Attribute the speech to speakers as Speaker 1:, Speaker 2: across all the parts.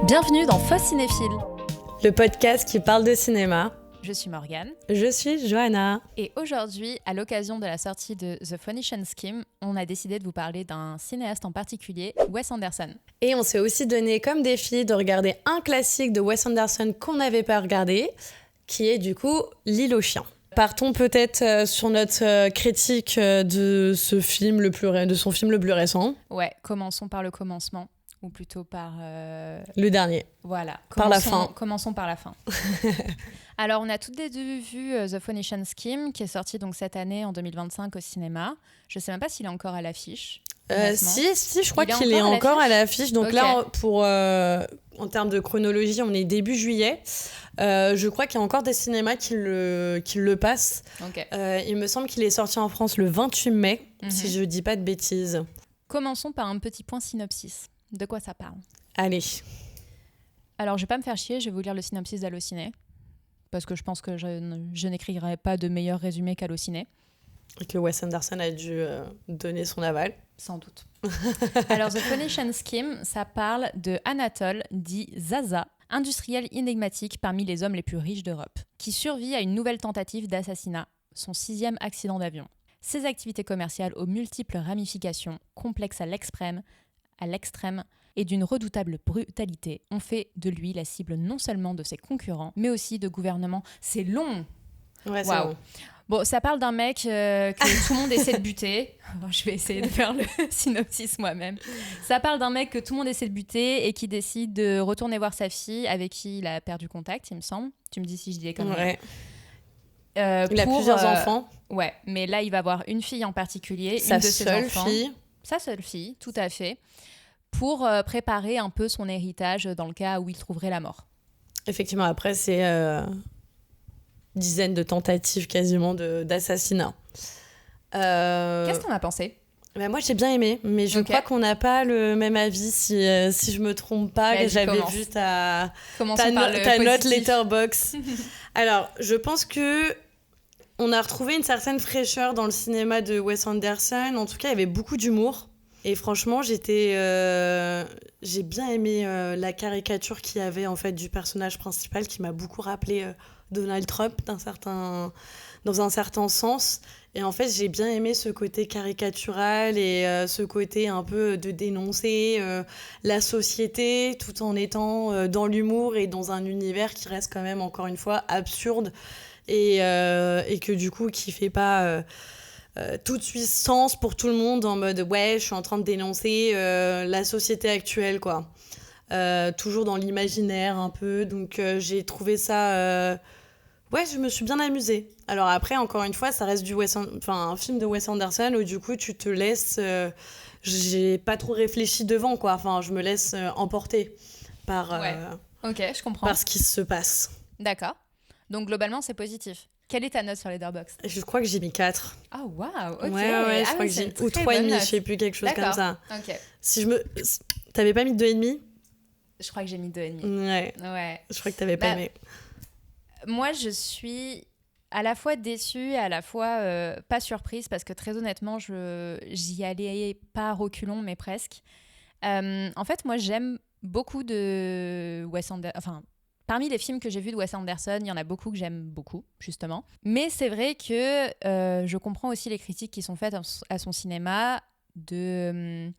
Speaker 1: Bienvenue dans Faux Cinéphile,
Speaker 2: le podcast qui parle de cinéma.
Speaker 1: Je suis Morgane.
Speaker 2: Je suis Johanna.
Speaker 1: Et aujourd'hui, à l'occasion de la sortie de The Phoenician Scheme, on a décidé de vous parler d'un cinéaste en particulier, Wes Anderson.
Speaker 2: Et on s'est aussi donné comme défi de regarder un classique de Wes Anderson qu'on n'avait pas regardé, qui est du coup L'île aux chiens. Partons peut-être sur notre critique de son film le plus récent.
Speaker 1: Ouais, commençons par le commencement. Ou plutôt par...
Speaker 2: Le dernier.
Speaker 1: Voilà.
Speaker 2: Par la fin.
Speaker 1: Commençons par la fin. Alors, on a toutes les deux vu The Phoenician Scheme, qui est sorti donc cette année, en 2025, au cinéma. Je ne sais même pas s'il est encore à l'affiche.
Speaker 2: Si, je crois qu'il est encore à l'affiche. Donc okay. Là, en termes de chronologie, on est début juillet. Je crois qu'il y a encore des cinémas qui le passent.
Speaker 1: Okay.
Speaker 2: Il me semble qu'il est sorti en France le 28 mai, si je ne dis pas de bêtises.
Speaker 1: Commençons par un petit point synopsis. De quoi ça parle ?
Speaker 2: Allez.
Speaker 1: Alors, je vais pas me faire chier, je vais vous lire le synopsis d'Allociné, parce que je pense que je n'écrirai pas de meilleur résumé qu'Allociné.
Speaker 2: Et que Wes Anderson a dû donner son aval.
Speaker 1: Sans doute. Alors, The Phoenician Scheme, ça parle de Anatole, dit Zaza, industriel énigmatique parmi les hommes les plus riches d'Europe, qui survit à une nouvelle tentative d'assassinat, son 6e accident d'avion. Ses activités commerciales aux multiples ramifications, complexes à l'extrême, et d'une redoutable brutalité ont fait de lui la cible non seulement de ses concurrents, mais aussi de gouvernements. C'est long.
Speaker 2: Ouais, c'est long.
Speaker 1: Bon, ça parle d'un mec que tout le monde essaie de buter. Je vais essayer de faire le synopsis moi-même. Ça parle d'un mec que tout le monde essaie de buter et qui décide de retourner voir sa fille avec qui il a perdu contact, il me semble. Tu me dis si je dis des conneries.
Speaker 2: Ouais. Il a plusieurs enfants.
Speaker 1: Ouais, mais là, il va avoir une fille en particulier,
Speaker 2: sa
Speaker 1: une de ses enfants.
Speaker 2: Sa
Speaker 1: seule fille, tout à fait. Pour préparer un peu son héritage dans le cas où il trouverait la mort.
Speaker 2: Effectivement, après, c'est dizaines de tentatives quasiment d'assassinat.
Speaker 1: Qu'est-ce que t'en as pensé ?
Speaker 2: Moi, j'ai bien aimé, mais je crois qu'on n'a pas le même avis, si je me trompe pas. Que j'avais vu ta note Letterboxd. Alors, je pense que on a retrouvé une certaine fraîcheur dans le cinéma de Wes Anderson. En tout cas, il y avait beaucoup d'humour. Et franchement, j'ai bien aimé la caricature qu'il y avait en fait du personnage principal qui m'a beaucoup rappelé Donald Trump dans un certain sens. Et en fait, j'ai bien aimé ce côté caricatural et ce côté un peu de dénoncer la société tout en étant dans l'humour et dans un univers qui reste quand même, encore une fois, absurde et que du coup, qui fait pas... tout de suite sens pour tout le monde en mode ouais, je suis en train de dénoncer la société actuelle, quoi. Toujours dans l'imaginaire un peu, donc j'ai trouvé ça ouais, je me suis bien amusée. Alors après, encore une fois, ça reste un film de Wes Anderson où du coup tu te laisses j'ai pas trop réfléchi devant, quoi. Enfin, je me laisse emporter par
Speaker 1: je comprends.
Speaker 2: par ce qui se passe.
Speaker 1: D'accord. Donc globalement, c'est positif. Quelle est ta note sur Letterboxd ?
Speaker 2: Je crois que j'ai mis 4.
Speaker 1: Ah, waouh, ok.
Speaker 2: Ouais, je crois que j'ai... Ou 3,5, je sais plus, quelque chose comme ça.
Speaker 1: Ok.
Speaker 2: T'avais pas mis 2,5 ?
Speaker 1: Je crois que j'ai mis 2,5.
Speaker 2: Ouais. Je crois que t'avais pas aimé.
Speaker 1: Moi, je suis à la fois déçue et à la fois pas surprise parce que très honnêtement, j'y allais pas à reculons, mais presque. En fait, moi, j'aime beaucoup de Wes Anderson... Enfin, parmi les films que j'ai vus de Wes Anderson, il y en a beaucoup que j'aime beaucoup, justement. Mais c'est vrai que je comprends aussi les critiques qui sont faites à son cinéma d'une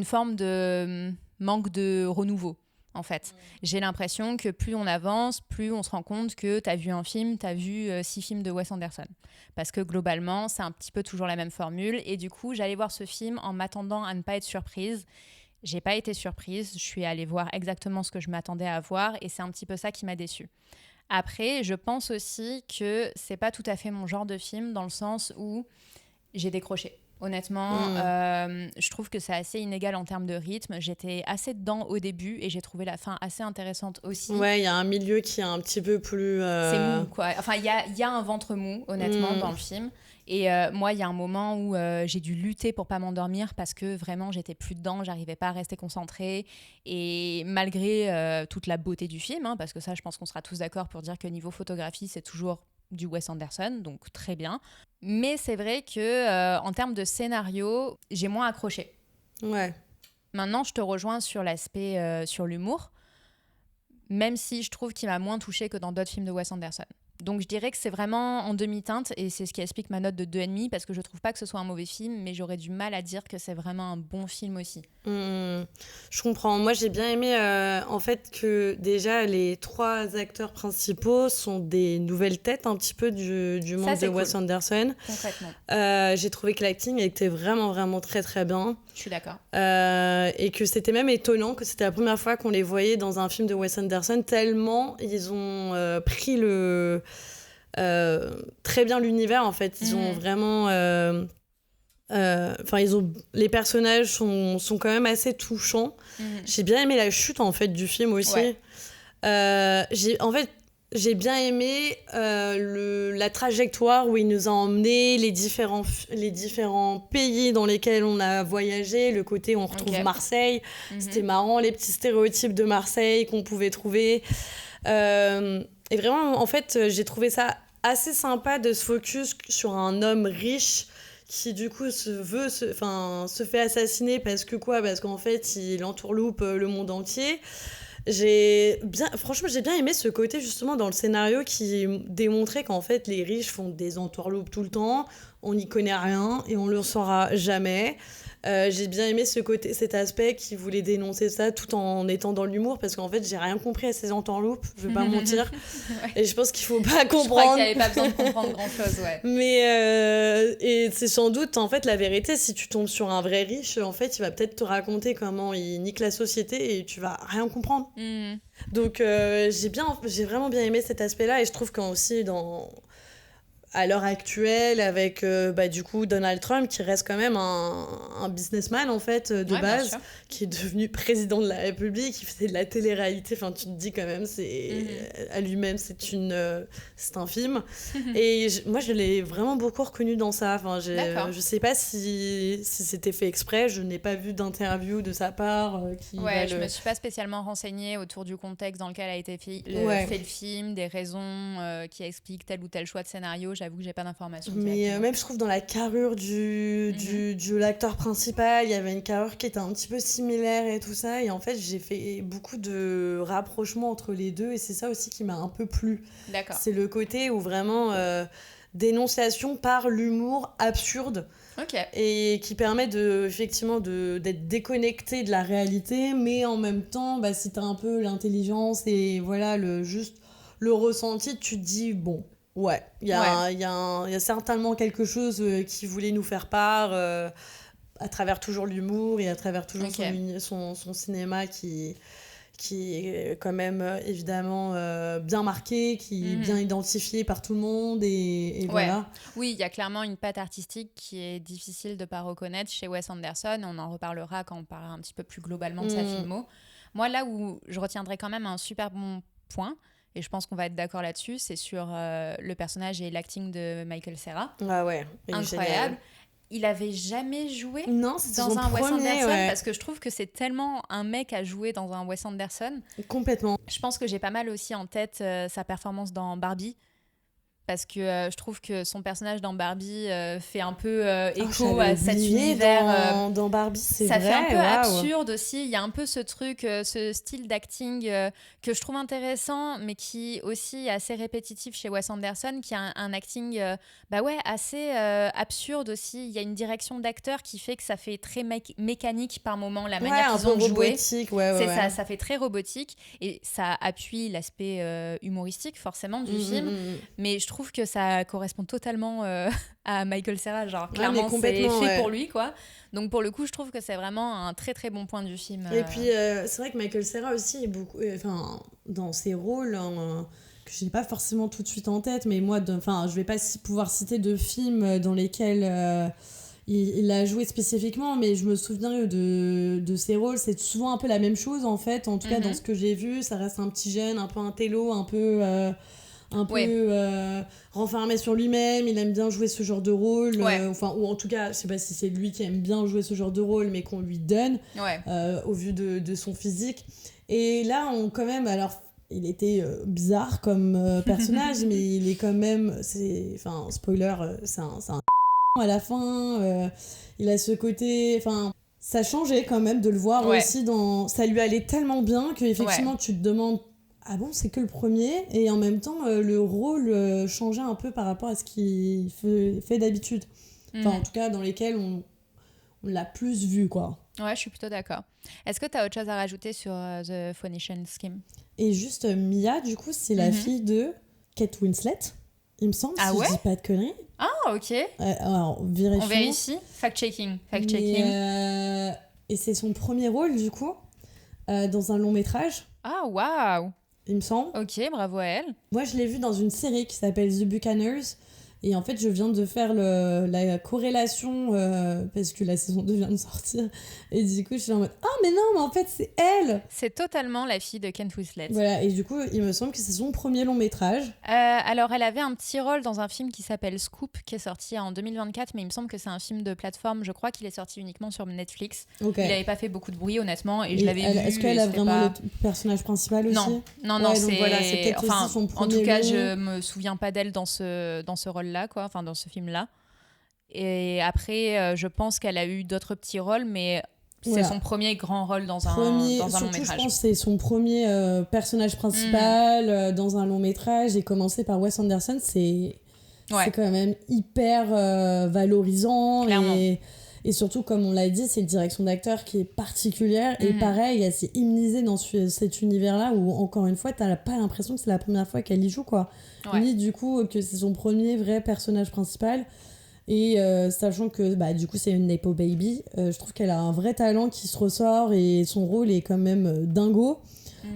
Speaker 1: forme de manque de renouveau, en fait. J'ai l'impression que plus on avance, plus on se rend compte que t'as vu un film, t'as vu 6 films de Wes Anderson. Parce que globalement, c'est un petit peu toujours la même formule. Et du coup, j'allais voir ce film en m'attendant à ne pas être surprise. J'ai pas été surprise, je suis allée voir exactement ce que je m'attendais à voir et c'est un petit peu ça qui m'a déçue. Après, je pense aussi que c'est pas tout à fait mon genre de film dans le sens où j'ai décroché. Honnêtement, je trouve que c'est assez inégal en termes de rythme. J'étais assez dedans au début et j'ai trouvé la fin assez intéressante aussi.
Speaker 2: Ouais, il y a un milieu qui est un petit peu plus...
Speaker 1: C'est mou, quoi. Enfin, il y a un ventre mou, honnêtement, dans le film. Et moi, il y a un moment où j'ai dû lutter pour pas m'endormir parce que vraiment, j'étais plus dedans, j'arrivais pas à rester concentrée. Et malgré toute la beauté du film, parce que ça, je pense qu'on sera tous d'accord pour dire que niveau photographie, c'est toujours du Wes Anderson, donc très bien. Mais c'est vrai que en termes de scénario, j'ai moins accroché.
Speaker 2: Ouais.
Speaker 1: Maintenant, je te rejoins sur l'aspect, sur l'humour. même si je trouve qu'il m'a moins touchée que dans d'autres films de Wes Anderson. Donc je dirais que c'est vraiment en demi-teinte et c'est ce qui explique ma note de 2,5 parce que je trouve pas que ce soit un mauvais film, mais j'aurais du mal à dire que c'est vraiment un bon film aussi.
Speaker 2: Je comprends. Moi, j'ai bien aimé en fait que déjà les 3 acteurs principaux sont des nouvelles têtes un petit peu du monde de Wes Anderson.
Speaker 1: Concrètement.
Speaker 2: J'ai trouvé que l'acting était vraiment, vraiment très, très bien.
Speaker 1: Je suis d'accord.
Speaker 2: Et que c'était même étonnant que c'était la première fois qu'on les voyait dans un film de Wes Anderson, tellement ils ont pris très bien l'univers, en fait. Ils ont vraiment... les personnages sont quand même assez touchants. J'ai bien aimé la chute, en fait, du film aussi. Ouais. J'ai bien aimé la trajectoire où il nous a emmenés, les différents pays dans lesquels on a voyagé, le côté où on retrouve Marseille. C'était marrant, les petits stéréotypes de Marseille qu'on pouvait trouver. Et vraiment, en fait, j'ai trouvé ça assez sympa de se focus sur un homme riche qui, du coup, se fait assassiner parce qu'en fait, il entourloupe le monde entier. Franchement, j'ai bien aimé ce côté justement dans le scénario qui démontrait qu'en fait les riches font des entourloupes tout le temps, on n'y connaît rien et on le saura jamais. J'ai bien aimé cet aspect qui voulait dénoncer ça tout en étant dans l'humour parce qu'en fait j'ai rien compris à ces entourloupes, je vais pas mentir. Ouais. Et je pense qu'il faut pas comprendre. Je
Speaker 1: crois qu'il y avait pas besoin de comprendre grand chose, ouais.
Speaker 2: Mais et c'est sans doute en fait la vérité, si tu tombes sur un vrai riche, en fait il va peut-être te raconter comment il nique la société et tu vas rien comprendre. Donc j'ai vraiment bien aimé cet aspect-là et je trouve qu'aussi à l'heure actuelle, avec du coup Donald Trump, qui reste quand même un businessman en fait de base, qui est devenu président de la République, qui faisait de la télé-réalité. Enfin, tu te dis quand même, à lui-même, c'est un film. Et moi, je l'ai vraiment beaucoup reconnu dans ça. Enfin, je sais pas si c'était fait exprès. Je n'ai pas vu d'interview de sa part.
Speaker 1: Je me suis pas spécialement renseignée autour du contexte dans lequel a été fait le film, des raisons qui expliquent tel ou tel choix de scénario. J'avoue que j'ai pas d'informations.
Speaker 2: Mais même je trouve dans la carrure de l'acteur principal, il y avait une carrure qui était un petit peu similaire et tout ça. Et en fait, j'ai fait beaucoup de rapprochements entre les deux et c'est ça aussi qui m'a un peu plu.
Speaker 1: D'accord.
Speaker 2: C'est le côté où vraiment dénonciation par l'humour absurde. Et qui permet effectivement d'être déconnecté de la réalité, mais en même temps, si t'as un peu l'intelligence et voilà, juste le ressenti, tu te dis bon. Ouais, il y a certainement quelque chose qui voulait nous faire part à travers toujours l'humour et à travers toujours son cinéma qui est quand même évidemment bien marqué, qui est bien identifié par tout le monde et voilà.
Speaker 1: Oui, il y a clairement une patte artistique qui est difficile de ne pas reconnaître chez Wes Anderson. On en reparlera quand on parlera un petit peu plus globalement de sa filmo. Moi, là où je retiendrai quand même un super bon point, et je pense qu'on va être d'accord là-dessus, c'est sur le personnage et l'acting de Michael Cera.
Speaker 2: Ah ouais,
Speaker 1: incroyable.
Speaker 2: Génial.
Speaker 1: Il avait jamais joué
Speaker 2: dans
Speaker 1: un Wes Anderson
Speaker 2: ouais.
Speaker 1: parce que je trouve que c'est tellement un mec à jouer dans un Wes Anderson.
Speaker 2: Complètement.
Speaker 1: Je pense que j'ai pas mal aussi en tête sa performance dans Barbie. Parce que je trouve que son personnage dans Barbie fait un peu écho à cet univers.
Speaker 2: Dans Barbie, c'est
Speaker 1: ça
Speaker 2: vrai.
Speaker 1: Ça fait un peu absurde aussi. Il y a un peu ce truc, ce style d'acting que je trouve intéressant, mais qui aussi est assez répétitif chez Wes Anderson, qui a un acting assez absurde aussi. Il y a une direction d'acteur qui fait que ça fait très mécanique par moment, la manière qu'ils ont de jouer.
Speaker 2: Robotique,
Speaker 1: ça fait très robotique. Et ça appuie l'aspect humoristique, forcément, du film. Mais je trouve que ça correspond totalement à Michael Cera, genre clairement c'est fait pour lui quoi. Donc pour le coup je trouve que c'est vraiment un très très bon point du film.
Speaker 2: Et puis c'est vrai que Michael Cera aussi est beaucoup dans ses rôles que je n'ai pas forcément tout de suite en tête, mais moi je vais pas pouvoir citer de films dans lesquels il a joué spécifiquement, mais je me souviens de ses rôles, c'est souvent un peu la même chose en fait, en tout cas dans ce que j'ai vu, ça reste un petit jeune, un peu intello, un peu renfermé sur lui-même, il aime bien jouer ce genre de rôle, ou en tout cas, je sais pas si c'est lui qui aime bien jouer ce genre de rôle, mais qu'on lui donne au vu de son physique. Et là, alors il était bizarre comme personnage, mais il est quand même, spoiler, c'est un à la fin, il a ce côté, ça changeait quand même de le voir aussi ça lui allait tellement bien qu'effectivement tu te demandes ah bon, c'est que le premier, et en même temps, le rôle changeait un peu par rapport à ce qu'il fait d'habitude. Enfin, en tout cas, dans lesquels on l'a plus vu, quoi.
Speaker 1: Ouais, je suis plutôt d'accord. Est-ce que tu as autre chose à rajouter sur The Phoenician Scheme?
Speaker 2: Et juste, Mia, du coup, c'est la fille de Kate Winslet, il me semble, si je dis pas de conneries.
Speaker 1: Ah, ok.
Speaker 2: Alors,
Speaker 1: On vérifie. Fact-checking.
Speaker 2: Et c'est son premier rôle, du coup, dans un long métrage.
Speaker 1: Ah, waouh.
Speaker 2: Il me semble.
Speaker 1: Ok, bravo à elle.
Speaker 2: Moi, je l'ai vu dans une série qui s'appelle The Buccaneers. Et en fait, je viens de faire la corrélation parce que la saison 2 vient de sortir. Et du coup, je suis en mode « Ah, mais non, mais en fait, c'est elle !»
Speaker 1: C'est totalement la fille de Kate Winslet.
Speaker 2: Voilà, et du coup, il me semble que c'est son premier long métrage.
Speaker 1: Alors, elle avait un petit rôle dans un film qui s'appelle Scoop, qui est sorti en 2024, mais il me semble que c'est un film de plateforme. Je crois qu'il est sorti uniquement sur Netflix. Okay. Il n'avait pas fait beaucoup de bruit, honnêtement, et je l'avais vu.
Speaker 2: Est-ce qu'elle a vraiment le personnage principal aussi?
Speaker 1: Non,
Speaker 2: ouais,
Speaker 1: c'est...
Speaker 2: Voilà, c'est peut-être aussi son premier
Speaker 1: en tout cas, je me souviens pas d'elle dans ce rôle-là, quoi, enfin, dans ce film-là. Et après, je pense qu'elle a eu d'autres petits rôles, mais c'est son premier grand rôle dans un long métrage.
Speaker 2: Je pense que c'est son premier personnage principal dans un long métrage. J'ai commencé par Wes Anderson, c'est quand même hyper valorisant. Et surtout, comme on l'a dit, c'est une direction d'acteur qui est particulière. Et pareil, elle s'est immunisée dans cet univers-là où, encore une fois, t'as pas l'impression que c'est la première fois qu'elle y joue, quoi. Ni du coup que c'est son premier vrai personnage principal. Et sachant que du coup c'est une Nepo Baby, je trouve qu'elle a un vrai talent qui se ressort et son rôle est quand même dingo.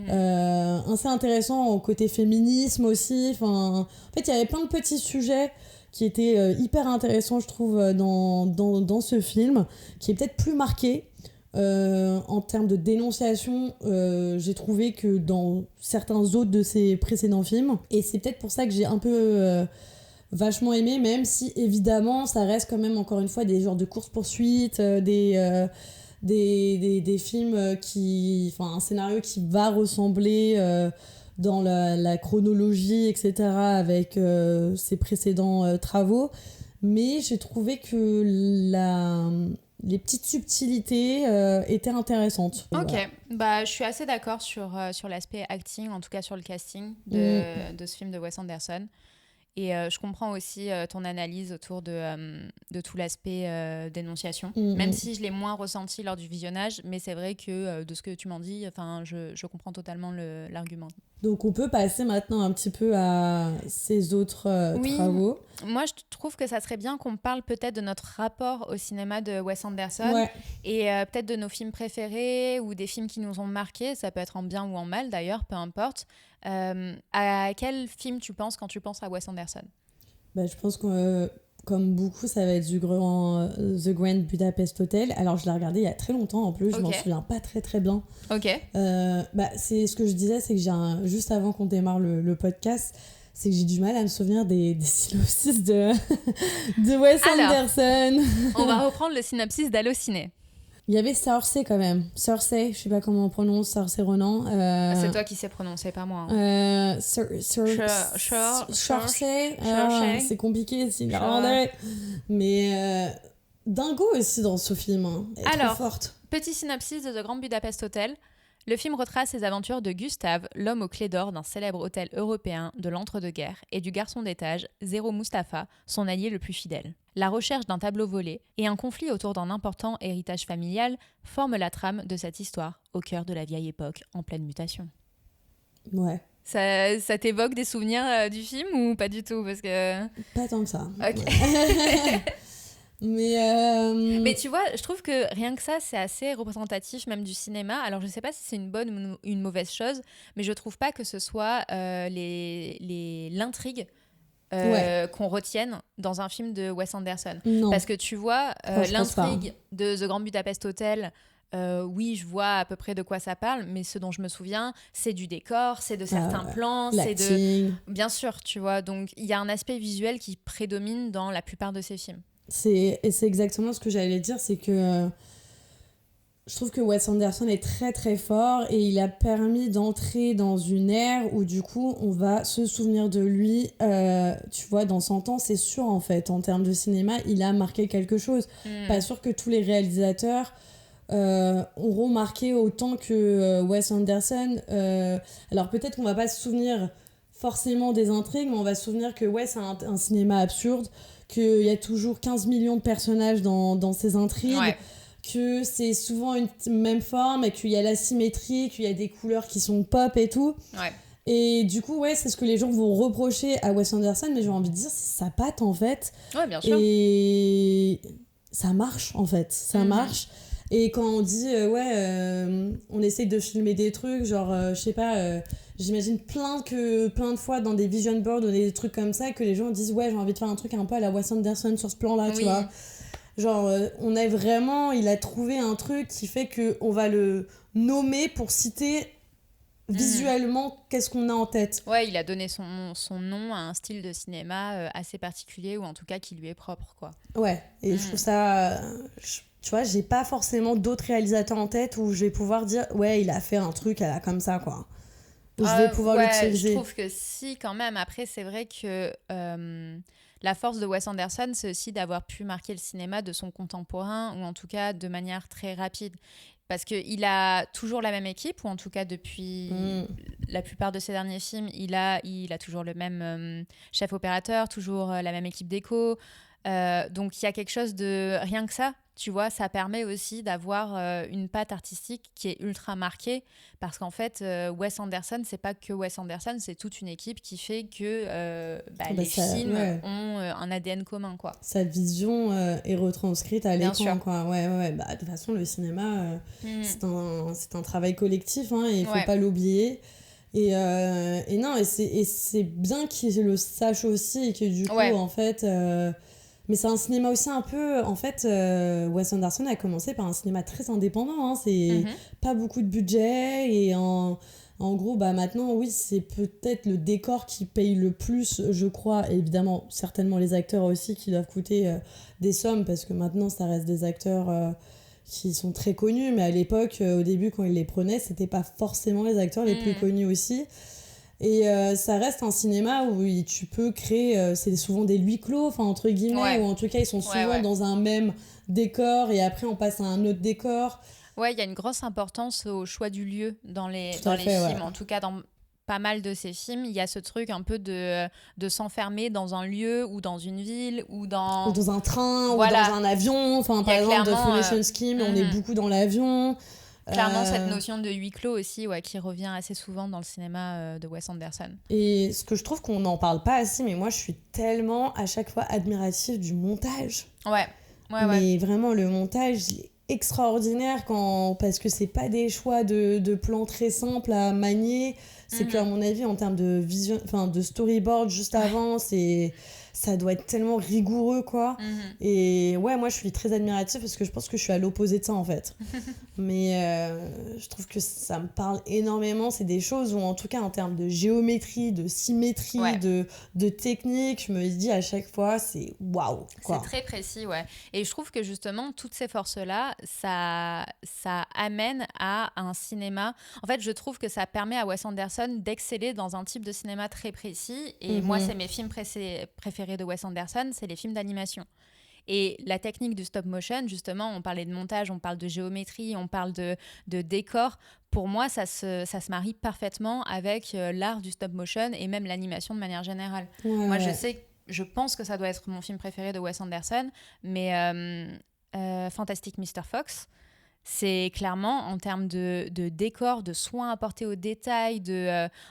Speaker 2: Assez intéressant au côté féminisme aussi. En fait, il y avait plein de petits sujets qui étaient hyper intéressants, je trouve, dans ce film, qui est peut-être plus marqué. En termes de dénonciation, j'ai trouvé que dans certains autres de ses précédents films. Et c'est peut-être pour ça que j'ai un peu... vachement aimé, même si évidemment ça reste quand même encore une fois des genres de course-poursuite, des films un scénario qui va ressembler dans la chronologie, etc., avec ses précédents travaux, mais j'ai trouvé que les petites subtilités étaient intéressantes.
Speaker 1: Ok, voilà. Je suis assez d'accord sur l'aspect acting, en tout cas sur le casting de ce film de Wes Anderson. Et je comprends aussi ton analyse autour de tout l'aspect dénonciation, même si je l'ai moins ressenti lors du visionnage, mais c'est vrai que de ce que tu m'en dis, je comprends totalement l'argument.
Speaker 2: Donc on peut passer maintenant un petit peu à ces autres travaux.
Speaker 1: Moi je trouve que ça serait bien qu'on parle peut-être de notre rapport au cinéma de Wes Anderson et peut-être de nos films préférés ou des films qui nous ont marqués, ça peut être en bien ou en mal d'ailleurs, peu importe. À quel film tu penses quand tu penses à Wes Anderson?
Speaker 2: Je pense que comme beaucoup, ça va être The Grand Budapest Hotel. Alors, je l'ai regardé il y a très longtemps en plus, je m'en souviens pas très très bien.
Speaker 1: Ok.
Speaker 2: C'est ce que je disais, c'est que juste avant qu'on démarre le podcast, c'est que j'ai du mal à me souvenir des synopsis de Wes Anderson.
Speaker 1: On va reprendre le synopsis d'Allociné.
Speaker 2: Il y avait Saoirse quand même. Saoirse, je sais pas comment on prononce, Saoirse Ronan.
Speaker 1: C'est toi qui sais prononcer, pas moi.
Speaker 2: Saoirse, c'est compliqué, c'est néerlandais. Mais dingo aussi dans ce film. Elle est trop forte.
Speaker 1: Petit synopsis de The Grand Budapest Hotel. Le film retrace les aventures de Gustave, l'homme aux clés d'or d'un célèbre hôtel européen de l'entre-deux-guerres, et du garçon d'étage, Zéro Mustapha, son allié le plus fidèle. La recherche d'un tableau volé et un conflit autour d'un important héritage familial forment la trame de cette histoire, au cœur de la vieille époque en pleine mutation.
Speaker 2: Ouais.
Speaker 1: Ça t'évoque des souvenirs du film ou pas du tout parce que...
Speaker 2: Pas tant que ça.
Speaker 1: Ok. Mais tu vois, je trouve que rien que ça, c'est assez représentatif même du cinéma. Alors, je sais pas si c'est une bonne ou une mauvaise chose, mais je trouve pas que ce soit l'intrigue qu'on retienne dans un film de Wes Anderson.
Speaker 2: Non.
Speaker 1: Parce que tu vois, l'intrigue de The Grand Budapest Hotel... oui, je vois à peu près de quoi ça parle, mais ce dont je me souviens, c'est du décor, c'est de certains plans, c'est de... Bien sûr, tu vois. Donc, il y a un aspect visuel qui prédomine dans la plupart de ces films.
Speaker 2: C'est exactement ce que j'allais dire, c'est que je trouve que Wes Anderson est très très fort et il a permis d'entrer dans une ère où du coup on va se souvenir de lui, tu vois, dans 100 ans, c'est sûr en fait, en termes de cinéma, il a marqué quelque chose. Pas sûr que tous les réalisateurs auront marqué autant que Wes Anderson. Alors peut-être qu'on va pas se souvenir forcément des intrigues, mais on va se souvenir que ouais, c'est un cinéma absurde, qu'il y a toujours 15 millions de personnages dans ces intrigues,
Speaker 1: Ouais.
Speaker 2: que c'est souvent une même forme, et qu'il y a la symétrie, qu'il y a des couleurs qui sont pop et tout.
Speaker 1: Ouais.
Speaker 2: Et du coup, ouais, c'est ce que les gens vont reprocher à Wes Anderson, mais j'ai envie de dire, c'est sa patte en fait.
Speaker 1: Ouais, bien sûr.
Speaker 2: Et ça marche en fait, ça marche. Et quand on dit, on essaye de filmer des trucs, genre, je sais pas, j'imagine plein de fois dans des vision boards ou des trucs comme ça, que les gens disent, ouais, j'ai envie de faire un truc un peu à la Wes Anderson sur ce plan-là, tu vois. Genre, il a trouvé un truc qui fait qu'on va le nommer pour citer visuellement qu'est-ce qu'on a en tête.
Speaker 1: Ouais, il a donné son nom à un style de cinéma assez particulier, ou en tout cas qui lui est propre, quoi.
Speaker 2: Ouais, et je trouve ça... tu vois, j'ai pas forcément d'autres réalisateurs en tête où je vais pouvoir dire, ouais, il a fait un truc à la comme ça, quoi. Où je vais pouvoir l'utiliser.
Speaker 1: Je trouve que si, quand même. Après, c'est vrai que la force de Wes Anderson, c'est aussi d'avoir pu marquer le cinéma de son contemporain, ou en tout cas de manière très rapide. Parce qu'il a toujours la même équipe, ou en tout cas depuis la plupart de ses derniers films, il a toujours le même chef opérateur, toujours la même équipe d'écho. Donc il y a quelque chose de... Rien que ça, tu vois, ça permet aussi d'avoir une patte artistique qui est ultra marquée, parce qu'en fait, Wes Anderson, c'est pas que Wes Anderson, c'est toute une équipe qui fait que les films ont un ADN commun, quoi.
Speaker 2: Sa vision est retranscrite à l'écran,
Speaker 1: sûr.
Speaker 2: quoi. Ouais. Bah, de toute façon, le cinéma, c'est un travail collectif, hein, et il faut pas l'oublier. Et c'est bien qu'il le sache aussi, et que du coup, en fait... mais c'est un cinéma aussi un peu... En fait, Wes Anderson a commencé par un cinéma très indépendant. Hein. C'est pas beaucoup de budget. Et en gros, bah maintenant, oui, c'est peut-être le décor qui paye le plus, je crois. Et évidemment, certainement les acteurs aussi qui doivent coûter des sommes. Parce que maintenant, ça reste des acteurs qui sont très connus. Mais à l'époque, au début, quand ils les prenaient, c'était pas forcément les acteurs les plus connus aussi. Et ça reste un cinéma où tu peux créer, c'est souvent des huis clos, enfin entre guillemets, ou en tout cas ils sont souvent dans un même décor et après on passe à un autre décor.
Speaker 1: Ouais, il y a une grosse importance au choix du lieu dans les films, en tout cas dans pas mal de ces films, il y a ce truc un peu de s'enfermer dans un lieu ou dans une ville ou dans
Speaker 2: un train ou dans un avion, enfin par exemple de Phoenician Scheme, on est beaucoup dans l'avion.
Speaker 1: Clairement, cette notion de huis clos aussi, qui revient assez souvent dans le cinéma de Wes Anderson.
Speaker 2: Et ce que je trouve qu'on n'en parle pas assez, mais moi je suis tellement à chaque fois admirative du montage. Mais vraiment, le montage, il est extraordinaire parce que c'est pas des choix de plans très simples à manier. C'est qu'à mon avis, en termes de vision, de storyboard juste avant, ça doit être tellement rigoureux, quoi. Et ouais, moi je suis très admirative parce que je pense que je suis à l'opposé de ça en fait. Mais je trouve que ça me parle énormément. C'est des choses où, en tout cas, en termes de géométrie, de symétrie, de technique, je me dis à chaque fois, c'est waouh, quoi.
Speaker 1: C'est très précis, ouais. Et je trouve que justement, toutes ces forces-là, ça amène à un cinéma. En fait, je trouve que ça permet à Wes Anderson d'exceller dans un type de cinéma très précis. Et moi, c'est mes films préférés de Wes Anderson, c'est les films d'animation. Et la technique du stop motion, justement, on parlait de montage, on parle de géométrie, on parle de décor. Pour moi, ça se marie parfaitement avec l'art du stop motion et même l'animation de manière générale. Moi, je pense que ça doit être mon film préféré de Wes Anderson, mais Fantastic Mr. Fox, c'est clairement en termes de décor, de soins apportés aux détails,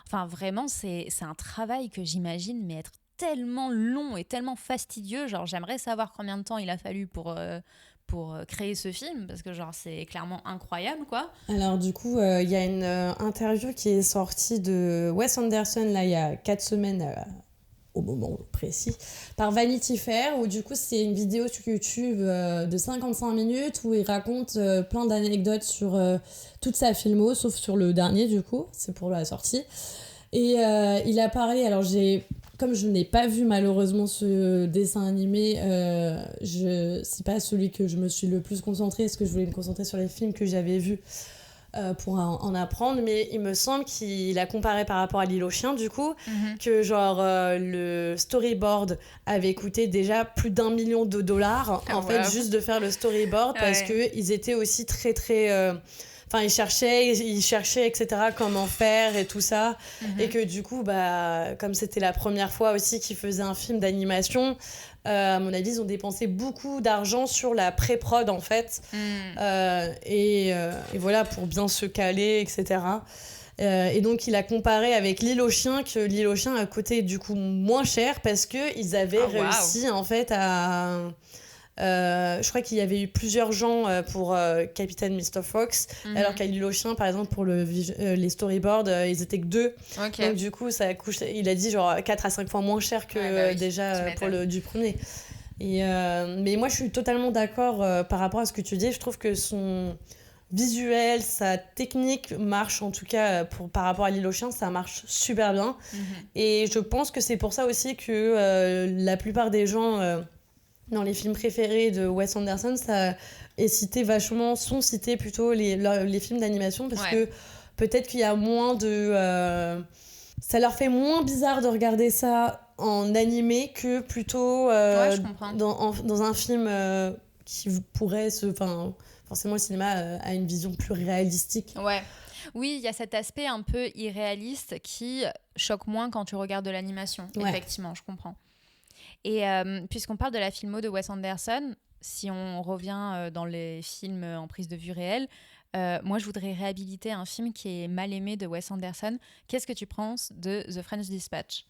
Speaker 1: enfin vraiment, c'est un travail que j'imagine mais être tellement long et tellement fastidieux. Genre, j'aimerais savoir combien de temps il a fallu pour créer ce film, parce que genre c'est clairement incroyable, quoi.
Speaker 2: Alors du coup, il y a une interview qui est sortie de Wes Anderson là il y a 4 semaines au moment précis, par Vanity Fair, où du coup c'est une vidéo sur YouTube de 55 minutes où il raconte plein d'anecdotes sur toute sa filmo, sauf sur le dernier du coup, c'est pour la sortie. Et il a parlé, alors comme je n'ai pas vu malheureusement ce dessin animé, c'est pas celui que je me suis le plus concentrée, parce que je voulais me concentrer sur les films que j'avais vus pour en apprendre, mais il me semble qu'il a comparé par rapport à l'île aux chiens, du coup, que genre le storyboard avait coûté déjà plus d'1 million de dollars, en fait, juste de faire le storyboard, parce qu'ils étaient aussi très, très... Enfin, ils cherchaient, etc., comment faire et tout ça. Et que du coup, bah, comme c'était la première fois aussi qu'ils faisaient un film d'animation, à mon avis, ils ont dépensé beaucoup d'argent sur la pré-prod, en fait. Et voilà, pour bien se caler, etc. Et donc, il a comparé avec l'île aux chiens, que l'île aux chiens a coûté du coup moins cher parce qu'ils avaient réussi, en fait, à... je crois qu'il y avait eu plusieurs gens pour Capitaine Mr. Fox, alors qu'à l'île aux chiens, par exemple, pour les storyboards, ils étaient que 2. Donc du coup, il a dit genre 4 à 5 fois moins cher que déjà pour du premier. Mais moi, je suis totalement d'accord par rapport à ce que tu dis. Je trouve que son visuel, sa technique marche, en tout cas par rapport à l'île aux chiens, ça marche super bien. Et je pense que c'est pour ça aussi que la plupart des gens... dans les films préférés de Wes Anderson, sont cités plutôt les films d'animation parce que peut-être qu'il y a moins de... ça leur fait moins bizarre de regarder ça en animé que plutôt dans un film qui pourrait se... Enfin, forcément, le cinéma a une vision plus réalistique.
Speaker 1: Ouais. Oui, il y a cet aspect un peu irréaliste qui choque moins quand tu regardes de l'animation. Effectivement, je comprends. Et puisqu'on parle de la filmo de Wes Anderson, si on revient dans les films en prise de vue réelle, moi je voudrais réhabiliter un film qui est mal aimé de Wes Anderson. Qu'est-ce que tu penses de The French Dispatch ?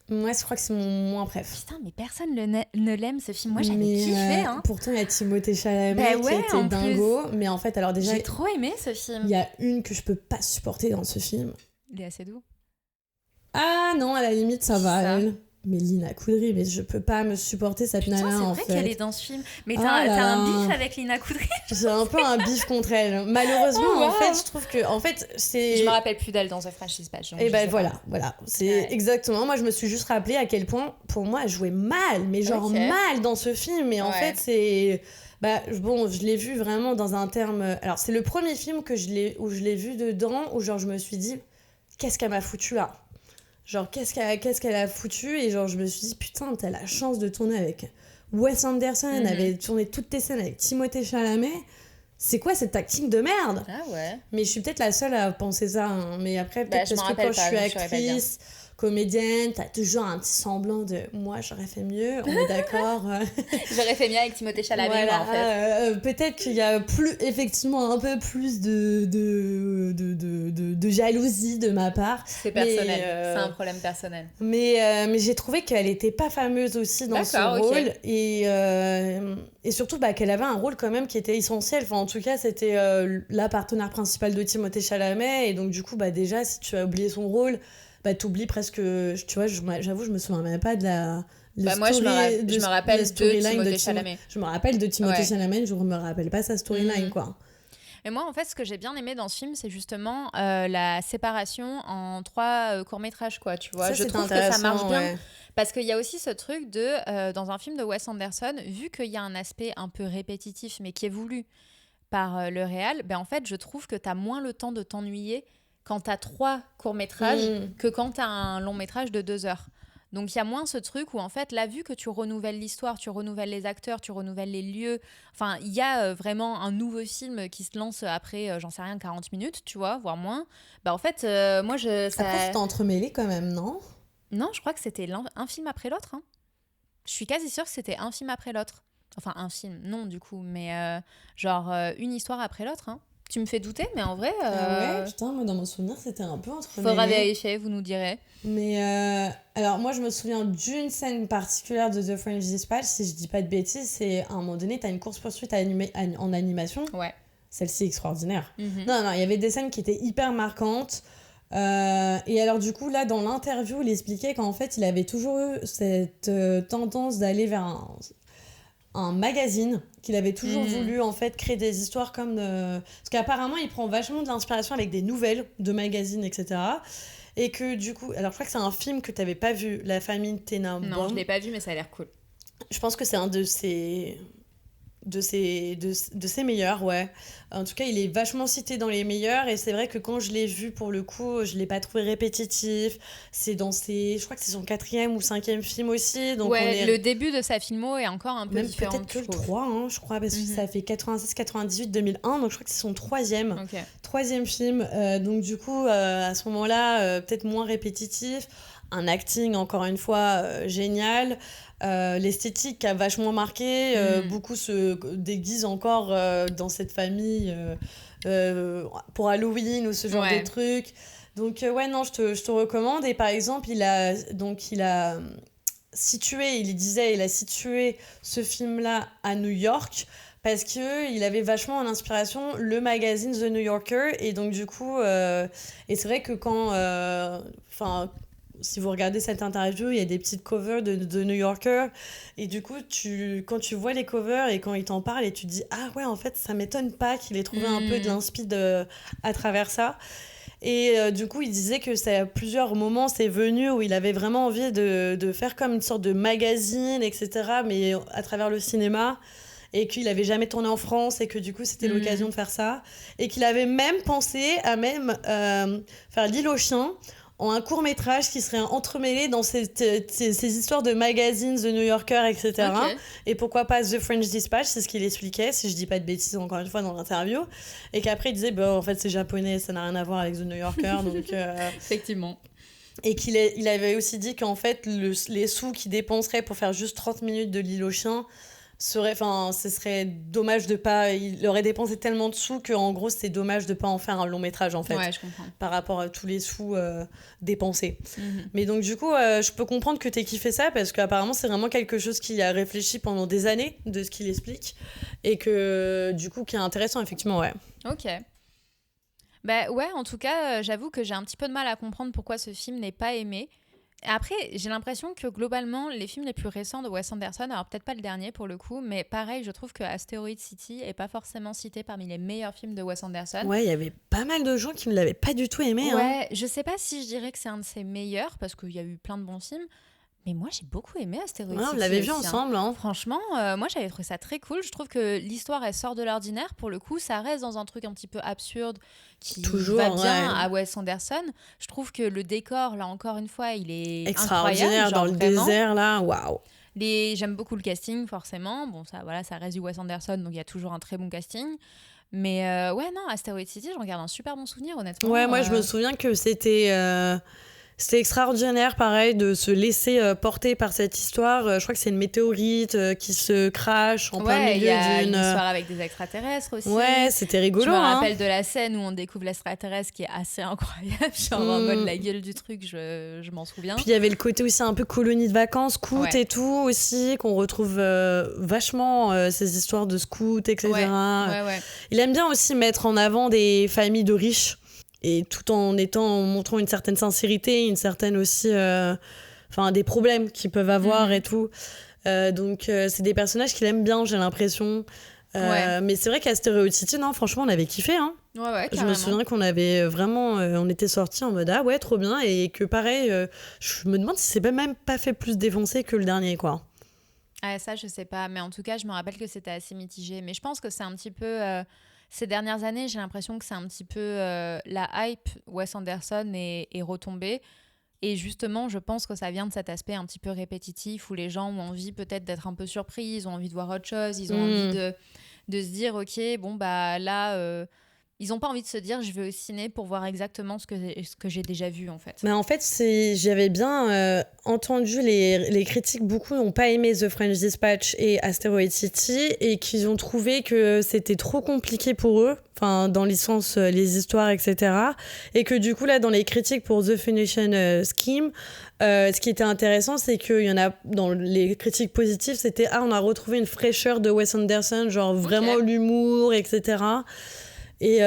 Speaker 2: Moi, je crois que c'est mon moins préf.
Speaker 1: Putain, mais personne ne l'aime ce film. Moi, j'avais kiffé.
Speaker 2: Pourtant, il y a Timothée Chalamet qui était dingo. Mais en fait, alors déjà...
Speaker 1: J'ai trop aimé ce film.
Speaker 2: Il y a une que je peux pas supporter dans ce film.
Speaker 1: Léa Seydoux.
Speaker 2: Ah non, à la limite, ça va, elle. Mais Lina Coudry, mais je peux pas me supporter cette nana, en fait.
Speaker 1: C'est vrai qu'elle est dans ce film. Mais t'as un bif avec Lina Coudry.
Speaker 2: J'ai un peu un bif contre elle. Malheureusement, en fait, je trouve que... En fait, c'est...
Speaker 1: Je me rappelle plus d'elle dans The French Dispatch.
Speaker 2: Et ben voilà. C'est exactement... Moi, je me suis juste rappelé à quel point, pour moi, elle jouait mal. Mais genre mal dans ce film. Et en fait, c'est... Bon, je l'ai vu vraiment dans un terme... Alors, c'est le premier film où je l'ai vu dedans, où genre, je me suis dit, qu'est-ce qu'elle m'a foutu là ? Genre, qu'est-ce qu'elle a foutu ? Et genre, je me suis dit, putain, t'as la chance de tourner avec Wes Anderson, avait tourné toutes tes scènes avec Timothée Chalamet. C'est quoi cette tactique de merde ?
Speaker 1: Ah ouais.
Speaker 2: Mais je suis peut-être la seule à penser ça. Hein. Mais après, peut-être parce que quand je suis actrice, comédienne, t'as toujours un petit semblant de moi j'aurais fait mieux, on est d'accord.
Speaker 1: J'aurais fait mieux avec Timothée Chalamet, moi, en fait.
Speaker 2: Peut-être qu'il y a effectivement un peu plus de jalousie de ma part.
Speaker 1: C'est personnel, c'est un problème personnel.
Speaker 2: Mais j'ai trouvé qu'elle était pas fameuse aussi dans ce rôle. Et surtout qu'elle avait un rôle quand même qui était essentiel. Enfin, en tout cas, c'était la partenaire principale de Timothée Chalamet. Et donc du coup, déjà, si tu as oublié son rôle, t'oublies presque, tu vois, j'avoue, je me souviens même pas de la...
Speaker 1: moi, je me rappelle de Timothée Chalamet.
Speaker 2: Je me rappelle de Timothée Chalamet, je me rappelle pas sa storyline, quoi.
Speaker 1: Et moi, en fait, ce que j'ai bien aimé dans ce film, c'est justement la séparation en 3 courts-métrages, quoi, tu vois. Je trouve que ça marche bien. Parce qu'il y a aussi ce truc de, dans un film de Wes Anderson, vu qu'il y a un aspect un peu répétitif, mais qui est voulu par le réal, en fait, je trouve que t'as moins le temps de t'ennuyer quand t'as 3 courts-métrages que quand t'as un long-métrage de 2 heures. Donc il y a moins ce truc où en fait, là, vu que tu renouvelles l'histoire, tu renouvelles les acteurs, tu renouvelles les lieux, enfin, il y a vraiment un nouveau film qui se lance après, j'en sais rien, 40 minutes, tu vois, voire moins. En fait, moi,
Speaker 2: Après, c'était entremêlé quand même, non ?
Speaker 1: Non, je crois que c'était un film après l'autre. Hein. Je suis quasi sûre que c'était un film après l'autre. Enfin, un film, non, du coup, mais une histoire après l'autre, hein. Tu me fais douter, mais en vrai...
Speaker 2: ouais, putain, moi, dans mon souvenir, c'était un peu entremêlé.
Speaker 1: Faudra vérifier, vous nous direz.
Speaker 2: Mais alors, moi, je me souviens d'une scène particulière de The French Dispatch, si je dis pas de bêtises, c'est à un moment donné, t'as une course-poursuite en animation.
Speaker 1: Ouais.
Speaker 2: Celle-ci extraordinaire. Non, il y avait des scènes qui étaient hyper marquantes. Et alors, du coup, là, dans l'interview, il expliquait qu'en fait, il avait toujours eu cette tendance d'aller vers un magazine, qu'il avait toujours voulu en fait créer des histoires comme parce qu'apparemment il prend vachement de l'inspiration avec des nouvelles de magazines, etc. Et que du coup, alors je crois que c'est un film que t'avais pas vu, La famille Tenenbaum.
Speaker 1: Non, je l'ai pas vu, mais ça a l'air cool.
Speaker 2: Je pense que c'est un de ses de ses meilleurs, ouais. En tout cas, il est vachement cité dans les meilleurs et c'est vrai que quand je l'ai vu, pour le coup, je l'ai pas trouvé répétitif. Je crois que c'est son 4e ou 5e film aussi. Donc
Speaker 1: le début de sa filmo est encore un peu
Speaker 2: même
Speaker 1: différent.
Speaker 2: Peut-être que le 3, hein, je crois, parce que ça fait 96, 98, 2001, donc je crois que c'est son 3e. Troisième film. Donc du coup, à ce moment-là, peut-être moins répétitif. Un acting, encore une fois, génial. L'esthétique qui a vachement marqué. Beaucoup se déguisent encore dans cette famille pour Halloween ou ce genre de trucs. Donc ouais, non, je te recommande. Et par exemple, il a situé ce film-là à New York parce qu'il avait vachement en inspiration le magazine The New Yorker. Et donc du coup, et c'est vrai que quand... si vous regardez cette interview, il y a des petites covers de New Yorker. Et du coup, quand tu vois les covers et quand il t'en parle, et tu te dis « Ah ouais, en fait, ça m'étonne pas qu'il ait trouvé un peu de l'inspi à travers ça. » Et du coup, il disait que à plusieurs moments, c'est venu où il avait vraiment envie de faire comme une sorte de magazine, etc., mais à travers le cinéma. Et qu'il n'avait jamais tourné en France et que du coup, c'était l'occasion de faire ça. Et qu'il avait même pensé à faire L'île aux chiens en un court-métrage qui serait entremêlé dans ces histoires de magazines, The New Yorker, etc. Et pourquoi pas The French Dispatch, c'est ce qu'il expliquait, si je dis pas de bêtises encore une fois dans l'interview. Et qu'après, il disait, en fait, c'est japonais, ça n'a rien à voir avec The New Yorker. Donc,
Speaker 1: effectivement.
Speaker 2: Et il avait aussi dit qu'en fait, les sous qu'il dépenserait pour faire juste 30 minutes de L'île aux chiens, ce serait dommage de pas... Il aurait dépensé tellement de sous qu'en gros, c'est dommage de pas en faire un long métrage, en fait.
Speaker 1: Ouais, je comprends.
Speaker 2: Par rapport à tous les sous dépensés. Mais donc, du coup, je peux comprendre que t'aies kiffé ça parce qu'apparemment, c'est vraiment quelque chose qu'il a réfléchi pendant des années, de ce qu'il explique. Et que, du coup, qui est intéressant, effectivement, ouais.
Speaker 1: Ok. Bah ouais, en tout cas, j'avoue que j'ai un petit peu de mal à comprendre pourquoi ce film n'est pas aimé. Après, j'ai l'impression que globalement, les films les plus récents de Wes Anderson, alors peut-être pas le dernier pour le coup, mais pareil, je trouve que Asteroid City est pas forcément cité parmi les meilleurs films de Wes Anderson.
Speaker 2: Ouais, il y avait pas mal de gens qui ne l'avaient pas du tout aimé.
Speaker 1: Ouais, je sais pas si je dirais que c'est un de ses meilleurs, parce qu'il y a eu plein de bons films, mais moi j'ai beaucoup aimé Asteroid City.
Speaker 2: On l'avait vu ensemble. Hein.
Speaker 1: Franchement, moi j'avais trouvé ça très cool. Je trouve que l'histoire elle sort de l'ordinaire. Pour le coup, ça reste dans un truc un petit peu absurde qui va bien à Wes Anderson. Je trouve que le décor, là encore une fois, il est
Speaker 2: extraordinaire dans le désert là. Waouh.
Speaker 1: J'aime beaucoup le casting forcément. Bon ça reste du Wes Anderson, donc il y a toujours un très bon casting. Mais ouais non, Asteroid City, j'en garde un super bon souvenir honnêtement.
Speaker 2: Ouais, moi je me souviens que c'était extraordinaire, pareil, de se laisser porter par cette histoire. Je crois que c'est une météorite qui se crache en plein milieu d'une...
Speaker 1: Ouais, il y a une histoire avec des extraterrestres aussi.
Speaker 2: Ouais, c'était rigolo.
Speaker 1: Je me rappelle de la scène où on découvre l'extraterrestre qui est assez incroyable. Genre en mode la gueule du truc, je m'en souviens.
Speaker 2: Puis il y avait le côté aussi un peu colonie de vacances, scout et tout aussi, qu'on retrouve vachement, ces histoires de scouts, etc.
Speaker 1: Ouais.
Speaker 2: Il aime bien aussi mettre en avant des familles de riches. Et tout en montrant une certaine sincérité, une certaine aussi... des problèmes qu'ils peuvent avoir et tout. Donc, c'est des personnages qu'il aime bien, j'ai l'impression. Mais c'est vrai qu'à Asteroid City, non, franchement, on avait kiffé. Hein.
Speaker 1: Ouais,
Speaker 2: je me souviens qu'on avait vraiment... on était sortis en mode « Ah ouais, trop bien ». Et que pareil, je me demande si c'est même pas fait plus défoncer que le dernier, quoi.
Speaker 1: Ah, ça, je sais pas. Mais en tout cas, je me rappelle que c'était assez mitigé. Mais je pense que c'est un petit peu... ces dernières années, j'ai l'impression que c'est un petit peu la hype Wes Anderson est retombée. Et justement, je pense que ça vient de cet aspect un petit peu répétitif où les gens ont envie peut-être d'être un peu surpris, ils ont envie de voir autre chose, ils ont envie de se dire, ok, bon, bah là... ils n'ont pas envie de se dire je vais au ciné pour voir exactement ce que j'ai déjà vu en fait.
Speaker 2: Mais en fait, j'avais bien entendu les critiques, beaucoup n'ont pas aimé The French Dispatch et Asteroid City et qu'ils ont trouvé que c'était trop compliqué pour eux, dans les sens, les histoires, etc. Et que du coup, là, dans les critiques pour The Phoenician Scheme, ce qui était intéressant, c'est qu'il y en a, dans les critiques positives, c'était on a retrouvé une fraîcheur de Wes Anderson, genre vraiment l'humour, etc. Et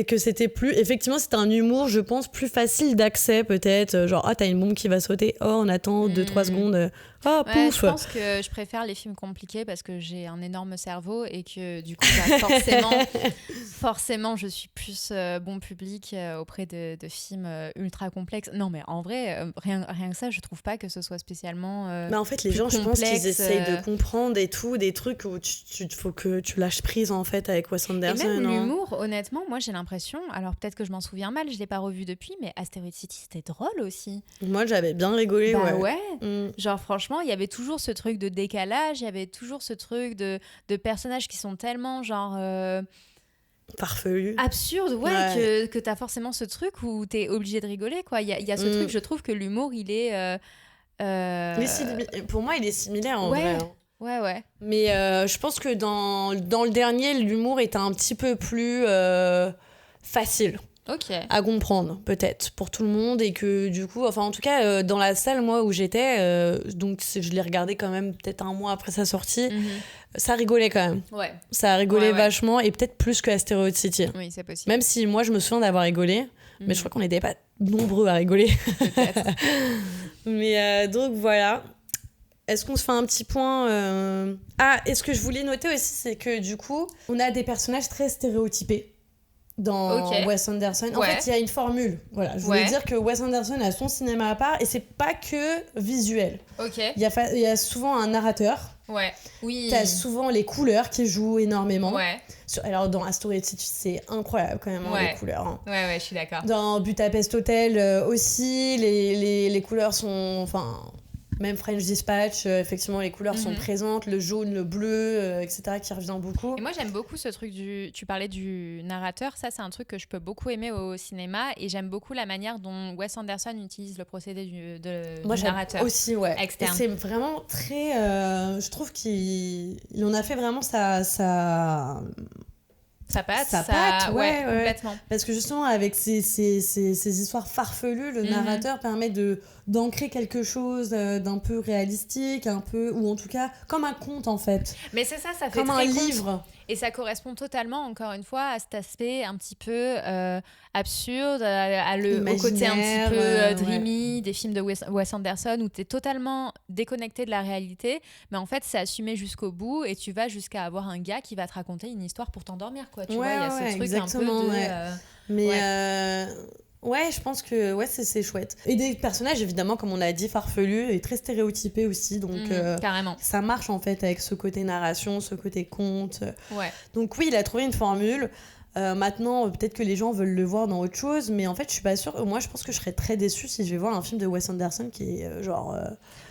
Speaker 2: que c'était effectivement c'était un humour, je pense, plus facile d'accès peut-être, genre t'as une bombe qui va sauter, on attend 2-3 secondes, Ah,
Speaker 1: Ouais,
Speaker 2: pouf.
Speaker 1: je pense que je préfère les films compliqués parce que j'ai un énorme cerveau et que du coup, forcément, je suis plus bon public auprès de films ultra complexes. Non, mais en vrai, rien que ça, je trouve pas que ce soit spécialement
Speaker 2: Mais en fait, les
Speaker 1: plus
Speaker 2: gens, je pense qu'ils
Speaker 1: complexe.
Speaker 2: essayent de comprendre et tout, des trucs où faut que tu lâches prise en fait avec Wes
Speaker 1: Et
Speaker 2: Anderson.
Speaker 1: même
Speaker 2: hein.
Speaker 1: l'humour, honnêtement, moi j'ai l'impression, alors peut-être que je m'en souviens mal, je l'ai pas revu depuis, mais Asteroid City c'était drôle aussi.
Speaker 2: Moi, j'avais bien rigolé,
Speaker 1: Bah
Speaker 2: ouais.
Speaker 1: ouais. Genre franchement, il y avait toujours ce truc de décalage, il y avait toujours ce truc de personnages qui sont tellement genre
Speaker 2: Farfelu.
Speaker 1: absurdes,
Speaker 2: Ouais.
Speaker 1: que t'as forcément ce truc où t'es obligé de rigoler, quoi. Il y a ce truc, je trouve que l'humour, il est...
Speaker 2: Pour moi, il est similaire en
Speaker 1: ouais,
Speaker 2: vrai. hein.
Speaker 1: ouais.
Speaker 2: Mais je pense que dans le dernier, l'humour était un petit peu plus facile
Speaker 1: Ok.
Speaker 2: à comprendre, peut-être, pour tout le monde. Et que du coup, enfin, en tout cas, dans la salle, moi, où j'étais, donc je l'ai regardé quand même peut-être un mois après sa sortie,
Speaker 1: Mhm.
Speaker 2: ça rigolait quand même.
Speaker 1: Ouais.
Speaker 2: Ça a rigolé
Speaker 1: Ouais, ouais.
Speaker 2: vachement, et peut-être plus que Asteroid City.
Speaker 1: Oui, c'est possible.
Speaker 2: Même si moi, je me souviens d'avoir rigolé, mais je crois qu'on n'était pas nombreux à rigoler.
Speaker 1: Peut-être.
Speaker 2: Mais donc, voilà. Est-ce qu'on se fait un petit point Ah, et ce que je voulais noter aussi, c'est que du coup, on a des personnages très stéréotypés dans
Speaker 1: Ok.
Speaker 2: Wes Anderson. En
Speaker 1: Ouais.
Speaker 2: fait, il y a une formule. Voilà, je voulais dire que Wes Anderson a son cinéma à part et c'est pas que visuel.
Speaker 1: Ok.
Speaker 2: Il y a souvent un narrateur.
Speaker 1: Ouais. Oui.
Speaker 2: T'as souvent les couleurs qui jouent énormément.
Speaker 1: Ouais.
Speaker 2: Alors dans Asteroid City, c'est incroyable quand même,
Speaker 1: Ouais.
Speaker 2: les couleurs. hein.
Speaker 1: Ouais, je suis d'accord.
Speaker 2: Dans Budapest Hotel aussi, les couleurs sont... Enfin, même French Dispatch, effectivement, les couleurs sont présentes, le jaune, le bleu, etc., qui revient beaucoup.
Speaker 1: Et moi, j'aime beaucoup ce truc tu parlais du narrateur. Ça, c'est un truc que je peux beaucoup aimer au cinéma. Et j'aime beaucoup la manière dont Wes Anderson utilise le procédé du narrateur.
Speaker 2: Aussi, ouais.
Speaker 1: Externe.
Speaker 2: Et c'est vraiment très... je trouve qu'il en a fait vraiment
Speaker 1: sa patte,
Speaker 2: ouais.
Speaker 1: complètement.
Speaker 2: Parce que justement, avec ces histoires farfelues, le narrateur permet d'ancrer quelque chose d'un peu réalistique, un peu, ou en tout cas, comme un conte, en fait.
Speaker 1: Mais c'est ça fait
Speaker 2: comme
Speaker 1: très
Speaker 2: un
Speaker 1: conte.
Speaker 2: livre.
Speaker 1: Et ça correspond totalement, encore une fois, à cet aspect un petit peu absurde, au côté un petit peu dreamy des films de Wes Anderson, où tu es totalement déconnecté de la réalité, mais en fait, c'est assumé jusqu'au bout, et tu vas jusqu'à avoir un gars qui va te raconter une histoire pour t'endormir, quoi. Tu vois, il y a ce truc
Speaker 2: exactement,
Speaker 1: un peu de...
Speaker 2: Mais... Ouais, je pense que c'est chouette. Et des personnages, évidemment, comme on a dit, farfelus et très stéréotypés aussi. Donc,
Speaker 1: carrément.
Speaker 2: Ça marche, en fait, avec ce côté narration, ce côté conte.
Speaker 1: Ouais.
Speaker 2: Donc oui, il a trouvé une formule. Maintenant, peut-être que les gens veulent le voir dans autre chose. Mais en fait, je suis pas sûre. Moi, je pense que je serais très déçue si je vais voir un film de Wes Anderson qui est genre...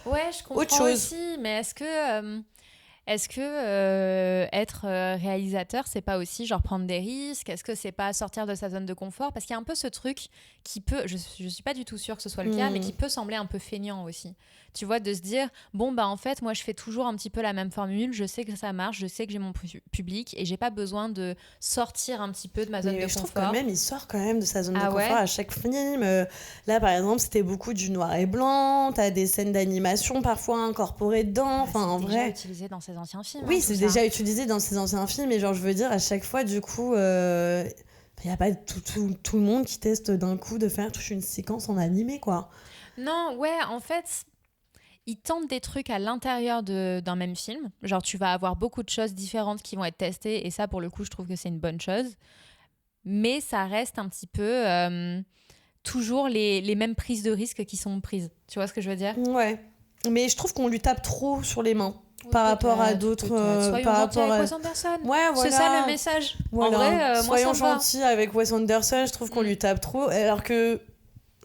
Speaker 1: ouais, je comprends
Speaker 2: autre chose.
Speaker 1: aussi. Mais est-ce que être réalisateur, c'est pas aussi genre prendre des risques? Est-ce que c'est pas sortir de sa zone de confort? Parce qu'il y a un peu ce truc qui peut, je suis pas du tout sûre que ce soit le cas, mais qui peut sembler un peu feignant aussi. Tu vois, de se dire, bon, bah en fait, moi je fais toujours un petit peu la même formule, je sais que ça marche, je sais que j'ai mon public et j'ai pas besoin de sortir un petit peu de ma zone de confort.
Speaker 2: Je trouve quand même, il sort quand même de sa zone de confort
Speaker 1: ouais
Speaker 2: à chaque film. Là, par exemple, c'était beaucoup du noir et blanc, t'as des scènes d'animation parfois incorporées dedans. Enfin, en vrai.
Speaker 1: C'est déjà utilisé dans ses anciens films.
Speaker 2: Oui, c'est déjà utilisé dans ses anciens films, et genre, je veux dire, à chaque fois, du coup. Il n'y a pas tout le monde qui teste d'un coup de faire toute une séquence en animé, quoi.
Speaker 1: Non, ouais, en fait, ils tentent des trucs à l'intérieur d'un même film. Genre, tu vas avoir beaucoup de choses différentes qui vont être testées, et ça, pour le coup, je trouve que c'est une bonne chose. Mais ça reste un petit peu toujours les mêmes prises de risque qui sont prises. Tu vois ce que je veux dire?
Speaker 2: Ouais. Mais je trouve qu'on lui tape trop sur les mains. Par rapport à d'autres.
Speaker 1: Soyons gentils avec Wes Anderson.
Speaker 2: Ouais, voilà.
Speaker 1: C'est ça le message.
Speaker 2: Voilà.
Speaker 1: En vrai,
Speaker 2: soyons
Speaker 1: moi, ça
Speaker 2: gentils avec Wes Anderson, je trouve qu'on lui tape trop. Alors que.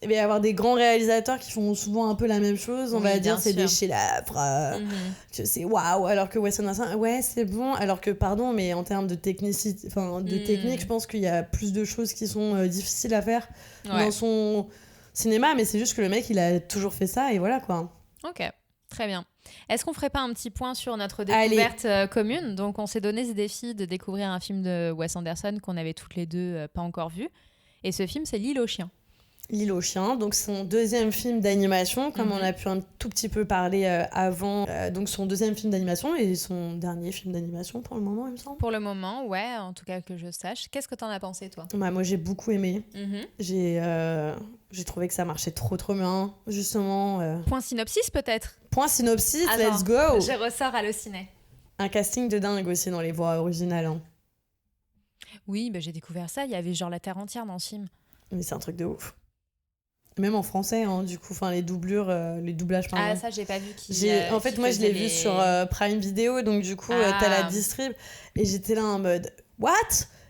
Speaker 2: Il va y avoir des grands réalisateurs qui font souvent un peu la même chose. On va dire c'est des chefs-d'œuvre. Que c'est waouh. Alors que Wes Anderson, ouais, c'est bon. Alors que, pardon, mais en termes de technicité, technique, je pense qu'il y a plus de choses qui sont difficiles à faire dans son cinéma. Mais c'est juste que le mec, il a toujours fait ça et voilà, quoi.
Speaker 1: Ok, très bien. Est-ce qu'on ferait pas un petit point sur notre découverte commune? Donc, on s'est donné ce défi de découvrir un film de Wes Anderson qu'on avait toutes les deux pas encore vu. Et ce film, c'est L'île aux chiens.
Speaker 2: L'île aux chiens, donc son deuxième film d'animation, comme on a pu un tout petit peu parler avant. Donc son deuxième film d'animation et son dernier film d'animation pour le moment, il me semble.
Speaker 1: Pour le moment, ouais, en tout cas que je sache. Qu'est-ce que t'en as pensé, toi?
Speaker 2: Bah, moi, j'ai beaucoup aimé. J'ai trouvé que ça marchait trop bien, justement.
Speaker 1: Point synopsis, peut-être?
Speaker 2: Point synopsis,
Speaker 1: Attends,
Speaker 2: let's go.
Speaker 1: je ressors Allociné.
Speaker 2: Un casting de dingue aussi dans les voix originales. Hein.
Speaker 1: Oui, bah, j'ai découvert ça. Il y avait genre la terre entière dans ce film.
Speaker 2: Mais c'est un truc de ouf. Même en français, hein, du coup, les doublures, les doublages, pardon.
Speaker 1: Ah, ça, j'ai pas vu
Speaker 2: En fait, moi, je l'ai vu sur Prime Video, donc du coup, t'as la distrib, et j'étais là en mode « What ?»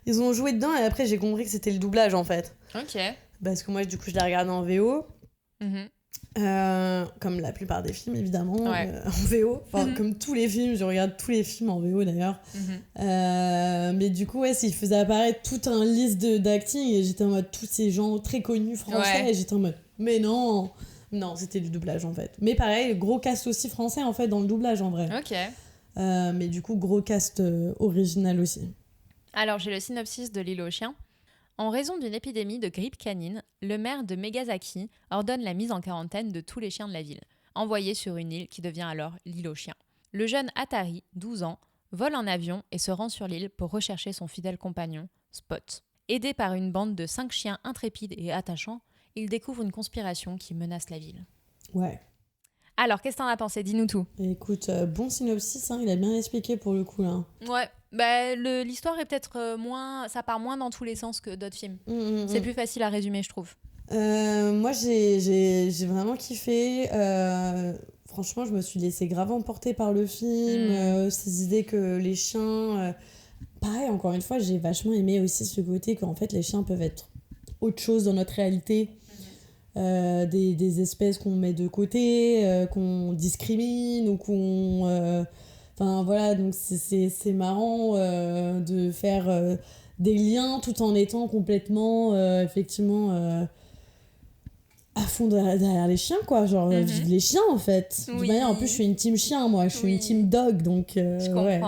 Speaker 2: Ils ont joué dedans, et après, j'ai compris que c'était le doublage, en fait.
Speaker 1: Ok.
Speaker 2: Parce que moi, du coup, je l'ai regardé en VO. Comme la plupart des films, évidemment, en VO. Enfin, comme tous les films, je regarde tous les films en VO, d'ailleurs. Mais du coup, ouais, il faisait apparaître tout un liste d'acting, et j'étais en mode, tous ces gens très connus français, et j'étais en mode, mais non, c'était du doublage, en fait. Mais pareil, gros cast aussi français, en fait, dans le doublage, en vrai.
Speaker 1: Ok.
Speaker 2: Mais du coup, gros cast original aussi.
Speaker 1: Alors, j'ai le synopsis de L'île aux chiens. En raison d'une épidémie de grippe canine, le maire de Megazaki ordonne la mise en quarantaine de tous les chiens de la ville, envoyés sur une île qui devient alors l'île aux chiens. Le jeune Atari, 12 ans, vole un avion et se rend sur l'île pour rechercher son fidèle compagnon, Spot. Aidé par une bande de 5 chiens intrépides et attachants, il découvre une conspiration qui menace la ville.
Speaker 2: Ouais.
Speaker 1: Alors, qu'est-ce que t'en as pensé? Dis-nous tout.
Speaker 2: Écoute, bon synopsis, hein, il a bien expliqué pour le coup, là.
Speaker 1: Ouais, bah, l'histoire est peut-être moins... Ça part moins dans tous les sens que d'autres films. C'est plus facile à résumer, je trouve.
Speaker 2: Moi, j'ai vraiment kiffé. Franchement, je me suis laissée grave emporter par le film. Ces idées que les chiens... Pareil, encore une fois, j'ai vachement aimé aussi ce côté qu'en fait, les chiens peuvent être autre chose dans notre réalité. Des espèces qu'on met de côté, qu'on discrimine ou qu'on... Enfin voilà, donc c'est marrant de faire des liens tout en étant complètement, effectivement, à fond derrière les chiens, quoi. Genre, vive les chiens, en fait.
Speaker 1: Oui.
Speaker 2: De manière, en plus, je suis une team chien, moi. Je suis une team dog, donc...
Speaker 1: je comprends.
Speaker 2: Ouais.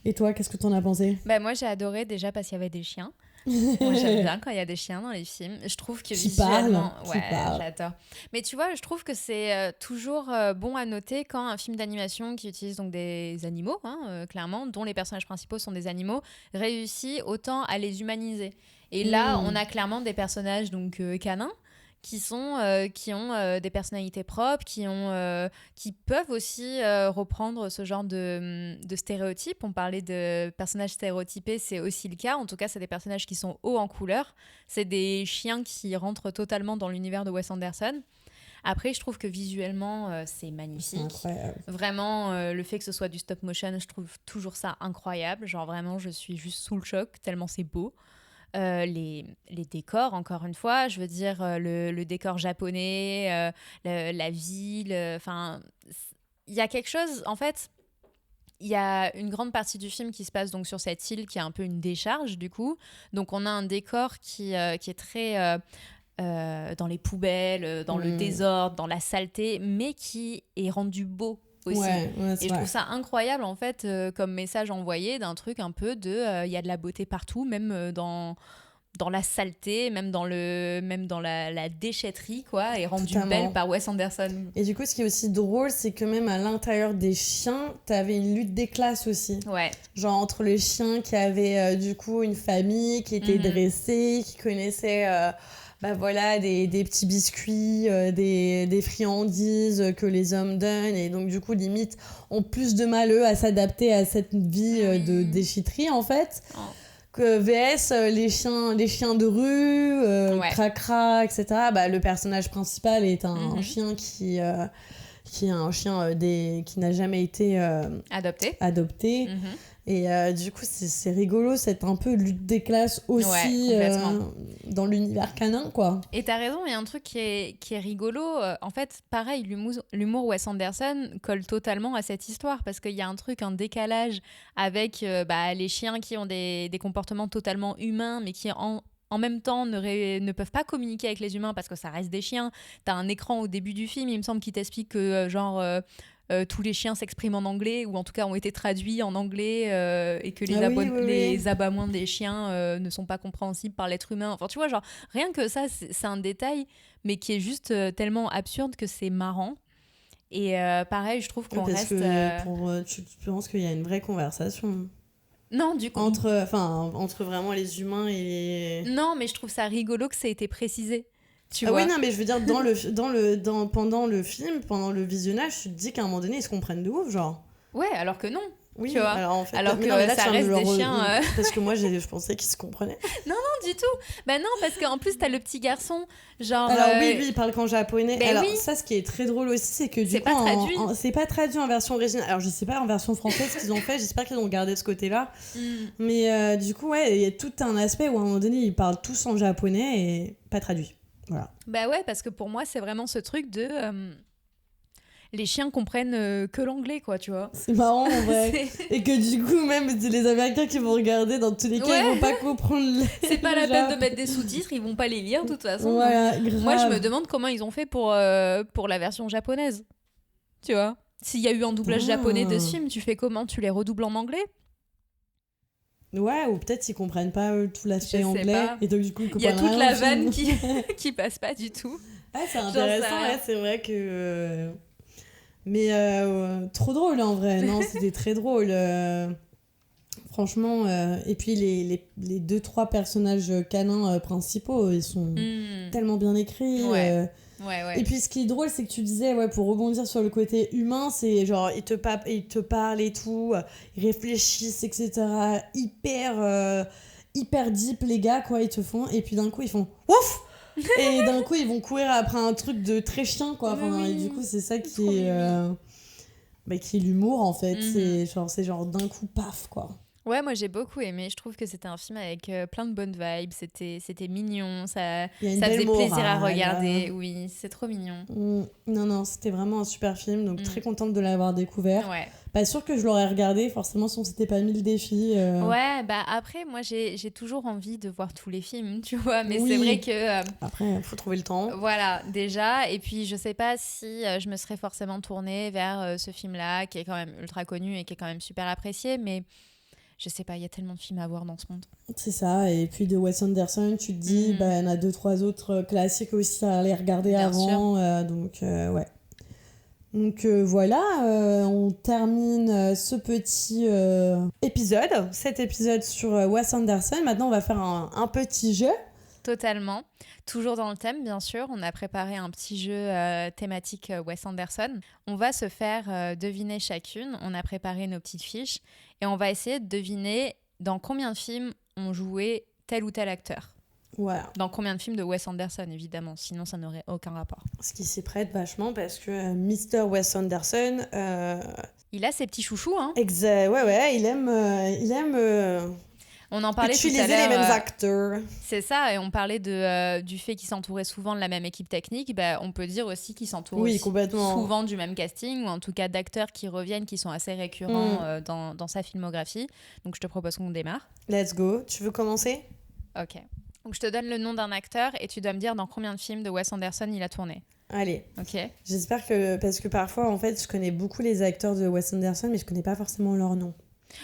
Speaker 2: Et toi, qu'est-ce que t'en as pensé?
Speaker 1: Bah, moi, j'ai adoré déjà parce qu'il y avait des chiens. Moi, j'aime bien quand il y a des chiens dans les films. Je trouve que visuellement... Ouais, j'adore. Mais tu vois, je trouve que c'est toujours bon à noter quand un film d'animation qui utilise donc des animaux, clairement, dont les personnages principaux sont des animaux, réussit autant à les humaniser. Et là, on a clairement des personnages donc canins, qui ont des personnalités propres, qui peuvent aussi reprendre ce genre de stéréotypes. On parlait de personnages stéréotypés, c'est aussi le cas. En tout cas, c'est des personnages qui sont hauts en couleur. C'est des chiens qui rentrent totalement dans l'univers de Wes Anderson. Après, je trouve que visuellement, c'est magnifique.
Speaker 2: C'est incroyable.
Speaker 1: Vraiment, le fait que ce soit du stop motion, je trouve toujours ça incroyable. Genre vraiment, je suis juste sous le choc, tellement c'est beau. Les décors, encore une fois, je veux dire, le décor japonais, la ville, enfin, il y a quelque chose, en fait, il y a une grande partie du film qui se passe donc sur cette île qui est un peu une décharge, du coup. Donc, on a un décor qui est très... dans les poubelles, dans le désordre, dans la saleté, mais qui est rendu beau aussi. Et je trouve ça incroyable en fait comme message envoyé d'un truc un peu de il y a de la beauté partout, même dans la saleté, même dans la déchetterie, quoi, et rendue belle par Wes Anderson.
Speaker 2: Et du coup, ce qui est aussi drôle, c'est que même à l'intérieur des chiens, t'avais une lutte des classes aussi.
Speaker 1: Ouais.
Speaker 2: Genre entre les chiens qui avaient du coup une famille, qui étaient dressés, qui connaissaient... voilà, des petits biscuits, des friandises que les hommes donnent, et donc du coup limite ont plus de mal eux à s'adapter à cette vie de déchetterie en fait, que VS les chiens de rue, cracra, etc. Le personnage principal est un chien qui est un chien qui n'a jamais été adopté. Et du coup, c'est rigolo, cette un peu lutte des classes aussi dans l'univers canin, quoi.
Speaker 1: Et t'as raison, il y a un truc qui est rigolo. En fait, pareil, l'humour Wes Anderson colle totalement à cette histoire parce qu'il y a un décalage avec les chiens qui ont des comportements totalement humains, mais qui en même temps ne peuvent pas communiquer avec les humains parce que ça reste des chiens. T'as un écran au début du film, il me semble, qui t'explique que tous les chiens s'expriment en anglais, ou en tout cas ont été traduits en anglais, et que les aboiements des chiens ne sont pas compréhensibles par l'être humain. Enfin, tu vois, genre, rien que ça, c'est un détail, mais qui est juste tellement absurde que c'est marrant. Et pareil, je trouve qu'on
Speaker 2: parce
Speaker 1: reste...
Speaker 2: que tu penses qu'il y a une vraie conversation
Speaker 1: Non, du coup...
Speaker 2: entre vraiment les humains et...
Speaker 1: Non, mais je trouve ça rigolo que ça ait été précisé. Tu
Speaker 2: Ah
Speaker 1: vois.
Speaker 2: oui, non, mais je veux dire, pendant le film, pendant le visionnage, tu te dis qu'à un moment donné, ils se comprennent de ouf, genre.
Speaker 1: Ouais, alors que non.
Speaker 2: Oui,
Speaker 1: tu vois.
Speaker 2: alors en fait,
Speaker 1: alors que
Speaker 2: là,
Speaker 1: ça reste des chiens.
Speaker 2: Parce que moi, je pensais qu'ils se comprenaient.
Speaker 1: Non, du tout. Bah non, parce qu'en plus, t'as le petit garçon, genre...
Speaker 2: Alors oui, lui, il parle qu'en japonais.
Speaker 1: Ben
Speaker 2: Alors
Speaker 1: oui.
Speaker 2: ça, ce qui est très drôle aussi, c'est que du coup,
Speaker 1: pas traduit.
Speaker 2: c'est pas traduit en version originale. Alors je sais pas en version française ce qu'ils ont fait, j'espère qu'ils ont gardé ce côté-là. Mais du coup, ouais, il y a tout un aspect où à un moment donné, ils parlent tous en japonais et pas traduit. Voilà.
Speaker 1: Bah ouais, parce que pour moi, c'est vraiment ce truc de... les chiens comprennent que l'anglais, quoi, tu vois.
Speaker 2: C'est marrant, en vrai. Et que du coup, même les Américains qui vont regarder, dans tous les cas, ils vont pas comprendre.
Speaker 1: C'est pas la peine de mettre des sous-titres, ils vont pas les lire, de toute façon.
Speaker 2: Voilà, grave.
Speaker 1: Moi, je me demande comment ils ont fait pour la version japonaise. Tu vois. S'il y a eu un doublage japonais de ce film, tu fais comment? Tu les redoubles en anglais?
Speaker 2: Ouais, ou peut-être ils comprennent pas tout l'aspect anglais.
Speaker 1: Pas.
Speaker 2: Et donc, du coup,
Speaker 1: il y a toute la vanne qui passe pas du tout.
Speaker 2: Ah, c'est intéressant, ouais, c'est vrai que... Mais trop drôle en vrai, non, c'était très drôle. Franchement, et puis les 2-3 personnages canins principaux, ils sont tellement bien écrits.
Speaker 1: Ouais.
Speaker 2: Et puis ce qui est drôle, c'est que tu disais, ouais, pour rebondir sur le côté humain, c'est genre, ils te parlent et tout, ils réfléchissent, etc. Hyper deep, les gars, quoi, ils te font. Et puis d'un coup, ils font ouf! Et d'un coup, ils vont courir après un truc de très chien, quoi. Enfin, et du coup, c'est ça qui est l'humour, en fait. C'est genre d'un coup, paf, quoi.
Speaker 1: Ouais, moi j'ai beaucoup aimé. Je trouve que c'était un film avec plein de bonnes vibes. C'était mignon. Ça faisait plaisir à regarder. Oui, c'est trop mignon.
Speaker 2: Non, c'était vraiment un super film. Donc très contente de l'avoir découvert.
Speaker 1: Ouais.
Speaker 2: Pas sûre que je l'aurais regardé, forcément, si on s'était pas mis le défi.
Speaker 1: Ouais, bah après, moi j'ai toujours envie de voir tous les films, tu vois. Mais c'est vrai que.
Speaker 2: Après, il faut trouver le temps.
Speaker 1: Voilà, déjà. Et puis je sais pas si je me serais forcément tournée vers ce film-là, qui est quand même ultra connu et qui est quand même super apprécié. Mais. Je sais pas, il y a tellement de films à voir dans ce monde.
Speaker 2: C'est ça, et puis de Wes Anderson, tu te dis, il y en a 2-3 autres classiques aussi à aller regarder bien avant. Donc, ouais. Donc voilà, on termine ce petit épisode, cet épisode sur Wes Anderson. Maintenant, on va faire un petit jeu.
Speaker 1: Totalement. Toujours dans le thème, bien sûr. On a préparé un petit jeu thématique Wes Anderson. On va se faire deviner chacune. On a préparé nos petites fiches. Et on va essayer de deviner dans combien de films ont joué tel ou tel acteur.
Speaker 2: Voilà.
Speaker 1: Dans combien de films de Wes Anderson, évidemment. Sinon, ça n'aurait aucun rapport.
Speaker 2: Ce qui s'y prête vachement parce que Mr. Wes Anderson...
Speaker 1: il a ses petits chouchous, hein.
Speaker 2: Ouais, il aime
Speaker 1: on en parlait tout à l'heure.
Speaker 2: Utiliser les mêmes acteurs.
Speaker 1: C'est ça, et on parlait du fait qu'il s'entourait souvent de la même équipe technique. Bah, on peut dire aussi qu'il s'entoure souvent du même casting, ou en tout cas d'acteurs qui reviennent, qui sont assez récurrents dans sa filmographie. Donc je te propose qu'on démarre.
Speaker 2: Let's go. Tu veux commencer?
Speaker 1: Ok. Donc je te donne le nom d'un acteur et tu dois me dire dans combien de films de Wes Anderson il a tourné.
Speaker 2: Allez.
Speaker 1: Ok.
Speaker 2: J'espère que... Parce que parfois, en fait, je connais beaucoup les acteurs de Wes Anderson, mais je connais pas forcément leur nom.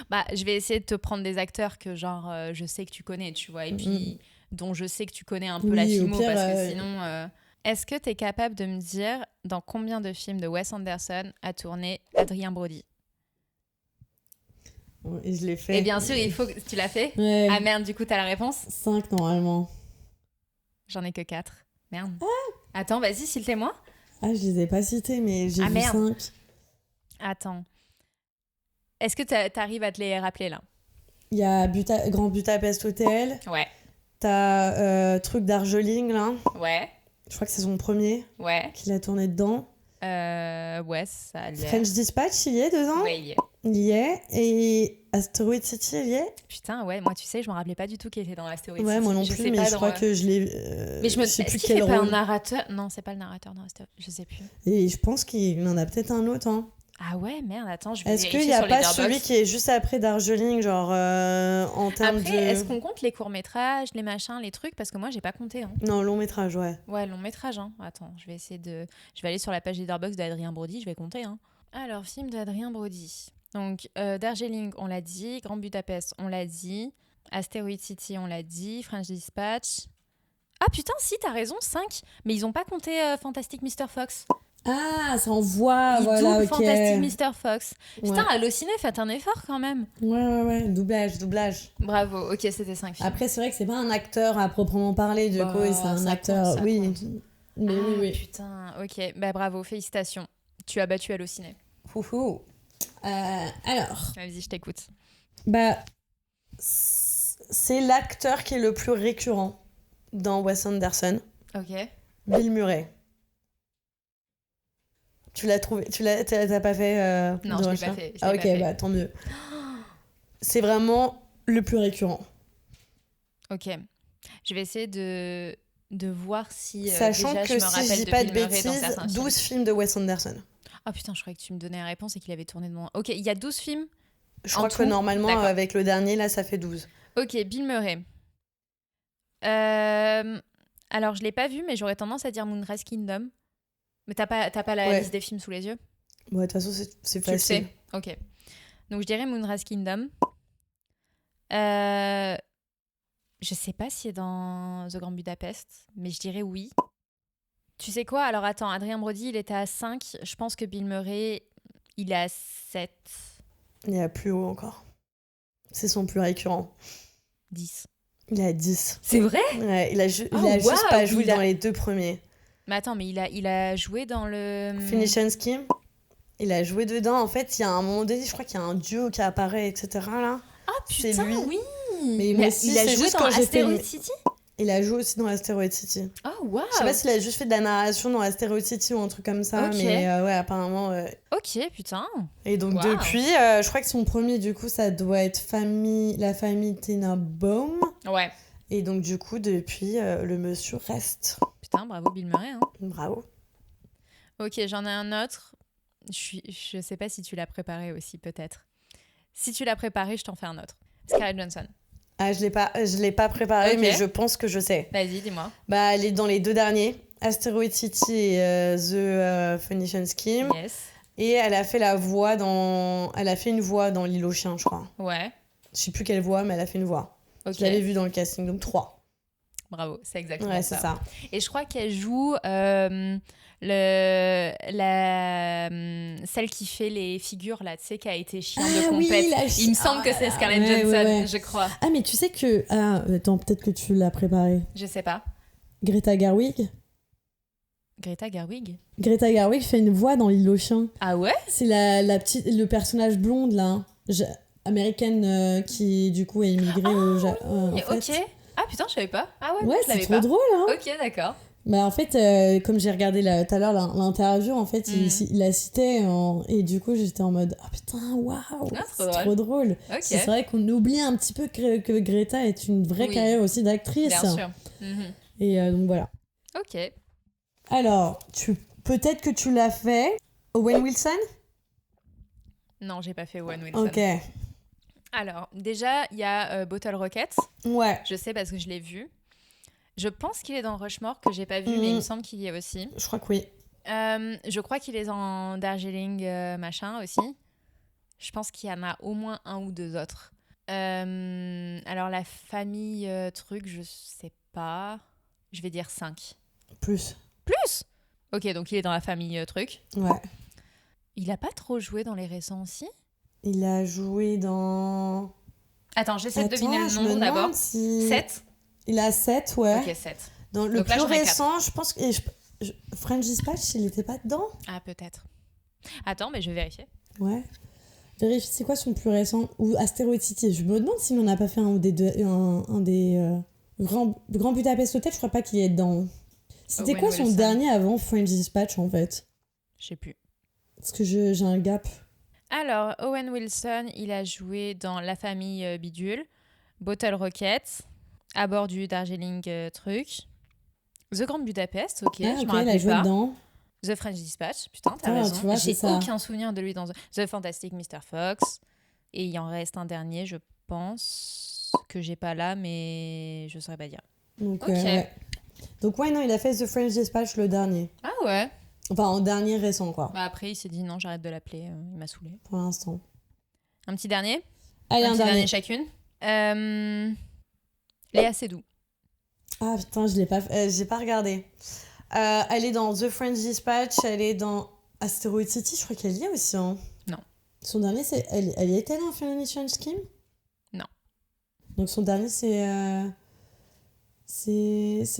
Speaker 1: Bah, je vais essayer de te prendre des acteurs que genre je sais que tu connais, tu vois, et puis dont je sais que tu connais un peu la filmo, parce que sinon... Est-ce que tu es capable de me dire dans combien de films de Wes Anderson a tourné Adrien Brody?
Speaker 2: Et je l'ai fait.
Speaker 1: Et bien sûr, il faut que tu l'as fait.
Speaker 2: Ouais.
Speaker 1: Ah merde, du coup, t'as la réponse?
Speaker 2: 5 normalement.
Speaker 1: J'en ai que 4. Merde. Attends, vas-y, cite-les-moi.
Speaker 2: Ah, je les ai pas cités, mais j'ai vu 5.
Speaker 1: Attends. Est-ce que t'arrives à te les rappeler, là?
Speaker 2: Il y a Grand Budapest Hotel.
Speaker 1: Ouais.
Speaker 2: T'as Truc d'Argeling, là.
Speaker 1: Ouais.
Speaker 2: Je crois que c'est son premier.
Speaker 1: Ouais.
Speaker 2: Qu'il a tourné dedans.
Speaker 1: Ouais, ça a l'air.
Speaker 2: French Dispatch, il y est dedans?
Speaker 1: Ouais, il y est.
Speaker 2: Il y est. Et Asteroid City, il y est?
Speaker 1: Putain, ouais, moi, tu sais, je me rappelais pas du tout qu'il était dans Asteroid City.
Speaker 2: Ouais, moi non plus, mais je crois que je l'ai...
Speaker 1: mais je sais plus quel rôle. Pas un narrateur? Non, c'est pas le narrateur dans Asteroid. Je sais plus.
Speaker 2: Et je pense qu'il en a peut-être un autre, hein.
Speaker 1: Ah ouais, merde, attends, je vais
Speaker 2: Est-ce
Speaker 1: vérifier
Speaker 2: qu'il n'y a
Speaker 1: sur
Speaker 2: pas
Speaker 1: Letterboxd.
Speaker 2: celui qui est juste après Darjeeling, genre en termes
Speaker 1: Après, est-ce qu'on compte les courts-métrages, les machins, les trucs? Parce que moi, j'ai pas compté. Hein.
Speaker 2: Non, long-métrage, ouais.
Speaker 1: Ouais, long-métrage, hein. Attends, je vais aller sur la page Letterboxd d'Adrien Brody, je vais compter, hein. Alors, film d'Adrien Brody. Donc, Darjeeling, on l'a dit. Grand Budapest, on l'a dit. Asteroid City, on l'a dit. French Dispatch. Ah putain, si, t'as raison, 5. Mais ils ont pas compté Fantastic Mr. Fox.
Speaker 2: Ah, ça envoie,
Speaker 1: Ils
Speaker 2: voilà,
Speaker 1: doublent
Speaker 2: ok.
Speaker 1: Fantastic Mr. Fox. Putain,
Speaker 2: Ouais.
Speaker 1: Allociné, faites un effort quand même.
Speaker 2: Ouais. Doublage.
Speaker 1: Bravo, ok, c'était 5 films.
Speaker 2: Après, c'est vrai que c'est pas un acteur à proprement parler, du
Speaker 1: Bah,
Speaker 2: coup, et c'est un
Speaker 1: ça
Speaker 2: acteur.
Speaker 1: compte, ça
Speaker 2: oui.
Speaker 1: compte.
Speaker 2: Mais oui.
Speaker 1: Putain, ok. Bah bravo, félicitations. Tu as battu Allociné.
Speaker 2: Fouhou. Alors,
Speaker 1: Vas-y, je t'écoute.
Speaker 2: bah, c'est l'acteur qui est le plus récurrent dans Wes Anderson,
Speaker 1: Ok.
Speaker 2: Bill Murray. Tu l'as trouvé? T'as pas fait
Speaker 1: Non,
Speaker 2: de
Speaker 1: je l'ai
Speaker 2: recherche?
Speaker 1: pas fait.
Speaker 2: Ah, ok, bah tant mieux. C'est vraiment le plus récurrent.
Speaker 1: Ok. Je vais essayer de voir si
Speaker 2: Sachant
Speaker 1: déjà,
Speaker 2: que
Speaker 1: je me
Speaker 2: si
Speaker 1: rappelle
Speaker 2: je dis
Speaker 1: de
Speaker 2: pas de
Speaker 1: Bill Murray dans
Speaker 2: bêtises,
Speaker 1: certains
Speaker 2: 12
Speaker 1: films.
Speaker 2: films de Wes Anderson.
Speaker 1: Oh putain, je croyais que tu me donnais la réponse et qu'il avait tourné de mon... Ok, il y a 12 films.
Speaker 2: Je
Speaker 1: En
Speaker 2: crois
Speaker 1: tout?
Speaker 2: que normalement,
Speaker 1: D'accord.
Speaker 2: avec le dernier, là, ça fait 12.
Speaker 1: Ok, Bill Murray. Alors, je l'ai pas vu, mais j'aurais tendance à dire Moonrise Kingdom. Mais t'as pas la
Speaker 2: Ouais.
Speaker 1: liste des films sous les yeux?
Speaker 2: Ouais, de toute façon, c'est
Speaker 1: Tu le
Speaker 2: facile.
Speaker 1: sais. Ok. Donc, je dirais Moonrise Kingdom. Je sais pas si c'est dans The Grand Budapest, mais je dirais oui. Tu sais quoi? Alors, attends, Adrien Brody, il était à 5. Je pense que Bill Murray, il est à 7.
Speaker 2: Il y a plus haut encore. C'est son plus récurrent.
Speaker 1: 10.
Speaker 2: Il est à 10.
Speaker 1: C'est vrai?
Speaker 2: Ouais, il a juste
Speaker 1: waouh,
Speaker 2: pas joué
Speaker 1: il a-
Speaker 2: dans les deux premiers.
Speaker 1: Mais attends, mais il a joué dans le...
Speaker 2: Finish Scheme, il a joué dedans. En fait, il y a un moment donné, je crois qu'il y a un duo qui apparaît, etc. Là.
Speaker 1: Ah
Speaker 2: C'est
Speaker 1: putain,
Speaker 2: lui.
Speaker 1: oui.
Speaker 2: Mais moi aussi,
Speaker 1: il a
Speaker 2: c'est
Speaker 1: joué
Speaker 2: juste
Speaker 1: dans
Speaker 2: quand j'ai fait
Speaker 1: Asteroid
Speaker 2: une-
Speaker 1: City?
Speaker 2: Il a joué aussi dans Asteroid City.
Speaker 1: Oh, waouh.
Speaker 2: Je sais pas s'il a juste fait de la narration dans Asteroid City ou un truc comme ça,
Speaker 1: Ok.
Speaker 2: mais ouais, apparemment.
Speaker 1: Ok, putain.
Speaker 2: Et donc
Speaker 1: Waouh.
Speaker 2: depuis, je crois que son premier, du coup, ça doit être la famille Tenenbaum.
Speaker 1: Ouais.
Speaker 2: Et donc du coup, depuis, le monsieur reste.
Speaker 1: Putain, bravo Bill Murray. Hein.
Speaker 2: Bravo.
Speaker 1: Ok, j'en ai un autre. Je sais pas si tu l'as préparé aussi, peut-être. Si tu l'as préparé, je t'en fais un autre. Scarlett Johansson.
Speaker 2: Ah, je l'ai pas préparé,
Speaker 1: Ok.
Speaker 2: mais je pense que je sais.
Speaker 1: Vas-y, dis-moi.
Speaker 2: Bah, elle est dans les deux derniers, Asteroid City et The Phoenician Scheme.
Speaker 1: Yes.
Speaker 2: Et elle a fait une voix dans L'île aux chiens, je crois.
Speaker 1: Ouais.
Speaker 2: Je sais plus quelle voix, mais elle a fait une voix.
Speaker 1: Ok.
Speaker 2: Je l'avais vue dans le casting, donc 3.
Speaker 1: Bravo, c'est exactement
Speaker 2: Ouais, c'est ça.
Speaker 1: Et je crois qu'elle joue celle qui fait les figures, là, tu sais, qui a été chiante de compète. Il me semble que c'est Scarlett Johansson,
Speaker 2: ouais.
Speaker 1: je crois.
Speaker 2: Ah, mais tu sais que... Ah, attends, peut-être que tu l'as préparé.
Speaker 1: Je sais pas.
Speaker 2: Greta Gerwig
Speaker 1: Greta Gerwig?
Speaker 2: Greta Gerwig fait une voix dans L'île aux chiens.
Speaker 1: Ah ouais?
Speaker 2: C'est le personnage blonde, là, américaine, qui, du coup, est immigrée au Japon.
Speaker 1: Ok. Ah putain, je savais pas. Ah ouais,
Speaker 2: Ouais,
Speaker 1: je
Speaker 2: c'est
Speaker 1: l'avais
Speaker 2: trop
Speaker 1: pas.
Speaker 2: drôle, hein.
Speaker 1: Ok, d'accord.
Speaker 2: Bah en fait, comme j'ai regardé tout à l'heure l'interview, en fait, il la citait et du coup j'étais en mode ah putain, waouh,
Speaker 1: Ah,
Speaker 2: c'est trop drôle.
Speaker 1: Ok.
Speaker 2: C'est vrai qu'on oublie un petit peu que Greta est une vraie
Speaker 1: Oui.
Speaker 2: carrière aussi d'actrice.
Speaker 1: Bien sûr. Mhm.
Speaker 2: Et donc voilà.
Speaker 1: Ok.
Speaker 2: Alors, peut-être que tu l'as fait. Owen Wilson?
Speaker 1: Non, j'ai pas fait Owen Wilson.
Speaker 2: Ok.
Speaker 1: Alors, déjà, il y a Bottle Rocket.
Speaker 2: Ouais.
Speaker 1: Je sais parce que je l'ai vu. Je pense qu'il est dans Rushmore, que j'ai pas vu, mais il me semble qu'il y est aussi.
Speaker 2: Je crois que oui.
Speaker 1: Je crois qu'il est dans Darjeeling machin aussi. Je pense qu'il y en a au moins un ou deux autres. Alors, la famille truc, je sais pas. Je vais dire 5.
Speaker 2: Plus.
Speaker 1: Plus? Ok, donc il est dans la famille truc.
Speaker 2: Ouais.
Speaker 1: Il a pas trop joué dans les récents aussi?
Speaker 2: Il a joué dans...
Speaker 1: Attends, j'essaie de deviner le
Speaker 2: je
Speaker 1: nom
Speaker 2: me
Speaker 1: d'abord.
Speaker 2: demande si...
Speaker 1: 7?
Speaker 2: Il a 7, ouais.
Speaker 1: Ok, 7.
Speaker 2: Dans le
Speaker 1: Donc là,
Speaker 2: plus
Speaker 1: j'en ai
Speaker 2: récent, je pense que... French Dispatch, il était pas dedans?
Speaker 1: Ah, peut-être. Attends, mais je vais vérifier.
Speaker 2: Ouais. Vérifie, c'est quoi son plus récent? Ou Asteroid City. Je me demande s'il n'en a pas fait un des deux... Un des... Grand Budapest Hotel, je crois pas qu'il y ait dedans. C'était
Speaker 1: Owen
Speaker 2: quoi son
Speaker 1: Wilson.
Speaker 2: dernier avant French Dispatch, en fait?
Speaker 1: Je sais plus.
Speaker 2: Parce que j'ai un gap.
Speaker 1: Alors, Owen Wilson, il a joué dans La famille Bidule, Bottle Rocket, À bord du Darjeeling truc, The Grand Budapest, ok,
Speaker 2: Ah,
Speaker 1: je
Speaker 2: ok,
Speaker 1: m'en
Speaker 2: il a
Speaker 1: rappelle
Speaker 2: joué
Speaker 1: pas.
Speaker 2: dedans.
Speaker 1: The French Dispatch, putain, t'as
Speaker 2: Ah,
Speaker 1: raison.
Speaker 2: tu vois,
Speaker 1: J'ai
Speaker 2: c'est ça.
Speaker 1: aucun souvenir de lui dans The Fantastic Mr. Fox. Et il en reste un dernier, je pense, que j'ai pas là, mais je saurais pas dire.
Speaker 2: Donc,
Speaker 1: Ok.
Speaker 2: ouais. Donc, ouais, non, il a fait The French Dispatch le dernier.
Speaker 1: Ah ouais.
Speaker 2: Enfin, en dernier récent, quoi.
Speaker 1: Bah après, il s'est dit non, j'arrête de l'appeler, il m'a saoulé.
Speaker 2: Pour l'instant.
Speaker 1: Un petit dernier.
Speaker 2: Allez, un
Speaker 1: petit
Speaker 2: dernier.
Speaker 1: chacune. Léa Seydoux.
Speaker 2: Ah putain, j'ai pas regardé. Elle est dans The French Dispatch, elle est dans Asteroid City, je crois qu'elle y est aussi. Hein.
Speaker 1: Non.
Speaker 2: Son dernier, c'est... Elle y était dans Financial Scheme ?
Speaker 1: Non.
Speaker 2: Donc son dernier, c'est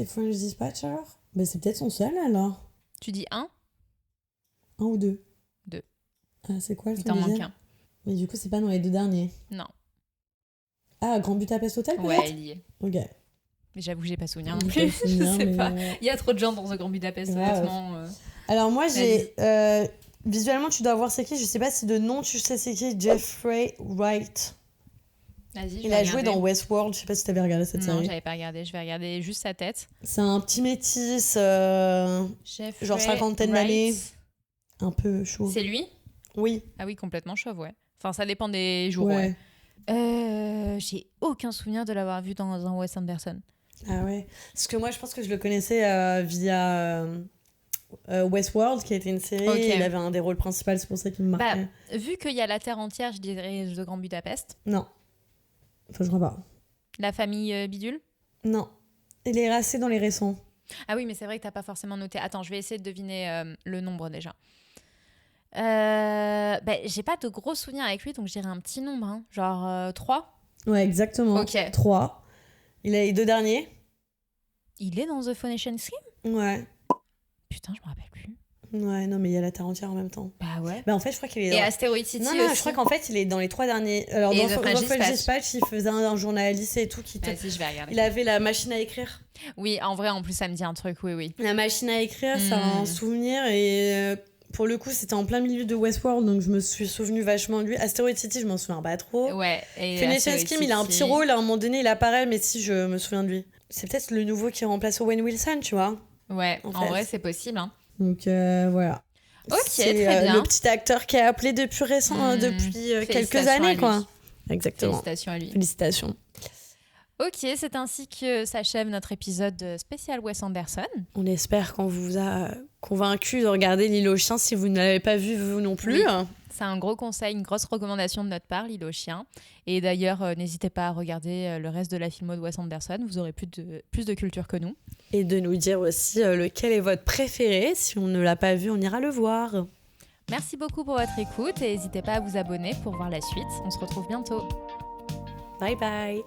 Speaker 2: French Dispatch alors ? Bah c'est peut-être son seul alors.
Speaker 1: Tu dis un ?
Speaker 2: Un ou deux ?
Speaker 1: Deux.
Speaker 2: Ah, c'est quoi le
Speaker 1: Il t'en manque un.
Speaker 2: Mais du coup, c'est pas dans les deux derniers.
Speaker 1: Non.
Speaker 2: Ah, Grand Budapest Hotel peut-être ?
Speaker 1: Ouais, il y est.
Speaker 2: Ok.
Speaker 1: Mais j'avoue que j'ai pas souvenir non
Speaker 2: J'ai
Speaker 1: plus.
Speaker 2: pas souvenir,
Speaker 1: Je sais
Speaker 2: mais
Speaker 1: pas. Il y a trop de gens dans The Grand Budapest, honnêtement.
Speaker 2: Alors moi, j'ai... visuellement, tu dois voir c'est qui. Je sais pas si de nom, tu sais c'est qui. Jeffrey Wright.
Speaker 1: Vas-y,
Speaker 2: Il a joué dans Westworld. Je sais pas si t'avais regardé cette série.
Speaker 1: Non, j'avais pas regardé. Je vais regarder juste sa tête.
Speaker 2: C'est un petit métis,
Speaker 1: Jeffrey
Speaker 2: genre cinquantaine
Speaker 1: Wright.
Speaker 2: d'années. Un peu chaud.
Speaker 1: C'est lui ?
Speaker 2: Oui.
Speaker 1: Ah oui, complètement chauve, ouais. Enfin, ça dépend des jours, ouais. J'ai aucun souvenir de l'avoir vu dans un Wes Anderson.
Speaker 2: Ah ouais. Parce que moi, je pense que je le connaissais via Westworld, qui était une série.
Speaker 1: Okay.
Speaker 2: Il avait un des rôles principaux, c'est pour ça qu'il me marquait.
Speaker 1: Vu qu'il y a la Terre entière, je dirais The Grand Budapest.
Speaker 2: Non. Enfin, je crois pas.
Speaker 1: La famille Bidule ?
Speaker 2: Non. Il est assez dans les récents.
Speaker 1: Ah oui, mais c'est vrai que t'as pas forcément noté. Attends, je vais essayer de deviner le nombre déjà. J'ai pas de gros souvenirs avec lui, donc je dirais un petit nombre, hein. Genre 3.
Speaker 2: Ouais, exactement.
Speaker 1: Ok.
Speaker 2: 3. Il a les 2 derniers.
Speaker 1: Il est dans The Phonician Scheme ?
Speaker 2: Ouais.
Speaker 1: Putain, je me rappelle plus.
Speaker 2: Ouais, non, mais il y a la Terre entière en même temps.
Speaker 1: Bah ouais.
Speaker 2: Bah en fait, je crois qu'il est dans...
Speaker 1: Et Asteroid City
Speaker 2: non,
Speaker 1: aussi.
Speaker 2: je crois qu'en fait, il est dans les 3 derniers. Alors,
Speaker 1: et
Speaker 2: dans
Speaker 1: The French
Speaker 2: Dispatch, il faisait un journaliste et tout.
Speaker 1: Vas-y, je vais regarder.
Speaker 2: Il avait la machine à écrire.
Speaker 1: Oui, en vrai, en plus, ça me dit un truc, oui.
Speaker 2: La machine à écrire, c'est un souvenir. Et pour le coup, c'était en plein milieu de Westworld, donc je me suis souvenu vachement de lui. Asteroid City, je m'en souviens pas trop.
Speaker 1: Ouais.
Speaker 2: Financial Scheme, il a un petit rôle. À un moment donné, il apparaît, mais si, je me souviens de lui. C'est peut-être le nouveau qui remplace Owen Wilson, tu vois.
Speaker 1: Ouais, en vrai, c'est possible. Hein.
Speaker 2: Donc, voilà.
Speaker 1: Ok,
Speaker 2: c'est
Speaker 1: très bien.
Speaker 2: Le petit acteur qui a appelé depuis depuis quelques années, quoi. Exactement.
Speaker 1: Félicitations à lui.
Speaker 2: Félicitations.
Speaker 1: Ok, c'est ainsi que s'achève notre épisode spécial Wes Anderson.
Speaker 2: On espère qu'on vous a convaincu de regarder L'île aux chiens si vous ne l'avez pas vu, vous non plus.
Speaker 1: Oui. C'est un gros conseil, une grosse recommandation de notre part, L'île aux chiens. Et d'ailleurs, n'hésitez pas à regarder le reste de la filmo de Wes Anderson. Vous aurez plus de culture que nous.
Speaker 2: Et de nous dire aussi lequel est votre préféré. Si on ne l'a pas vu, on ira le voir.
Speaker 1: Merci beaucoup pour votre écoute et n'hésitez pas à vous abonner pour voir la suite. On se retrouve bientôt.
Speaker 2: Bye bye.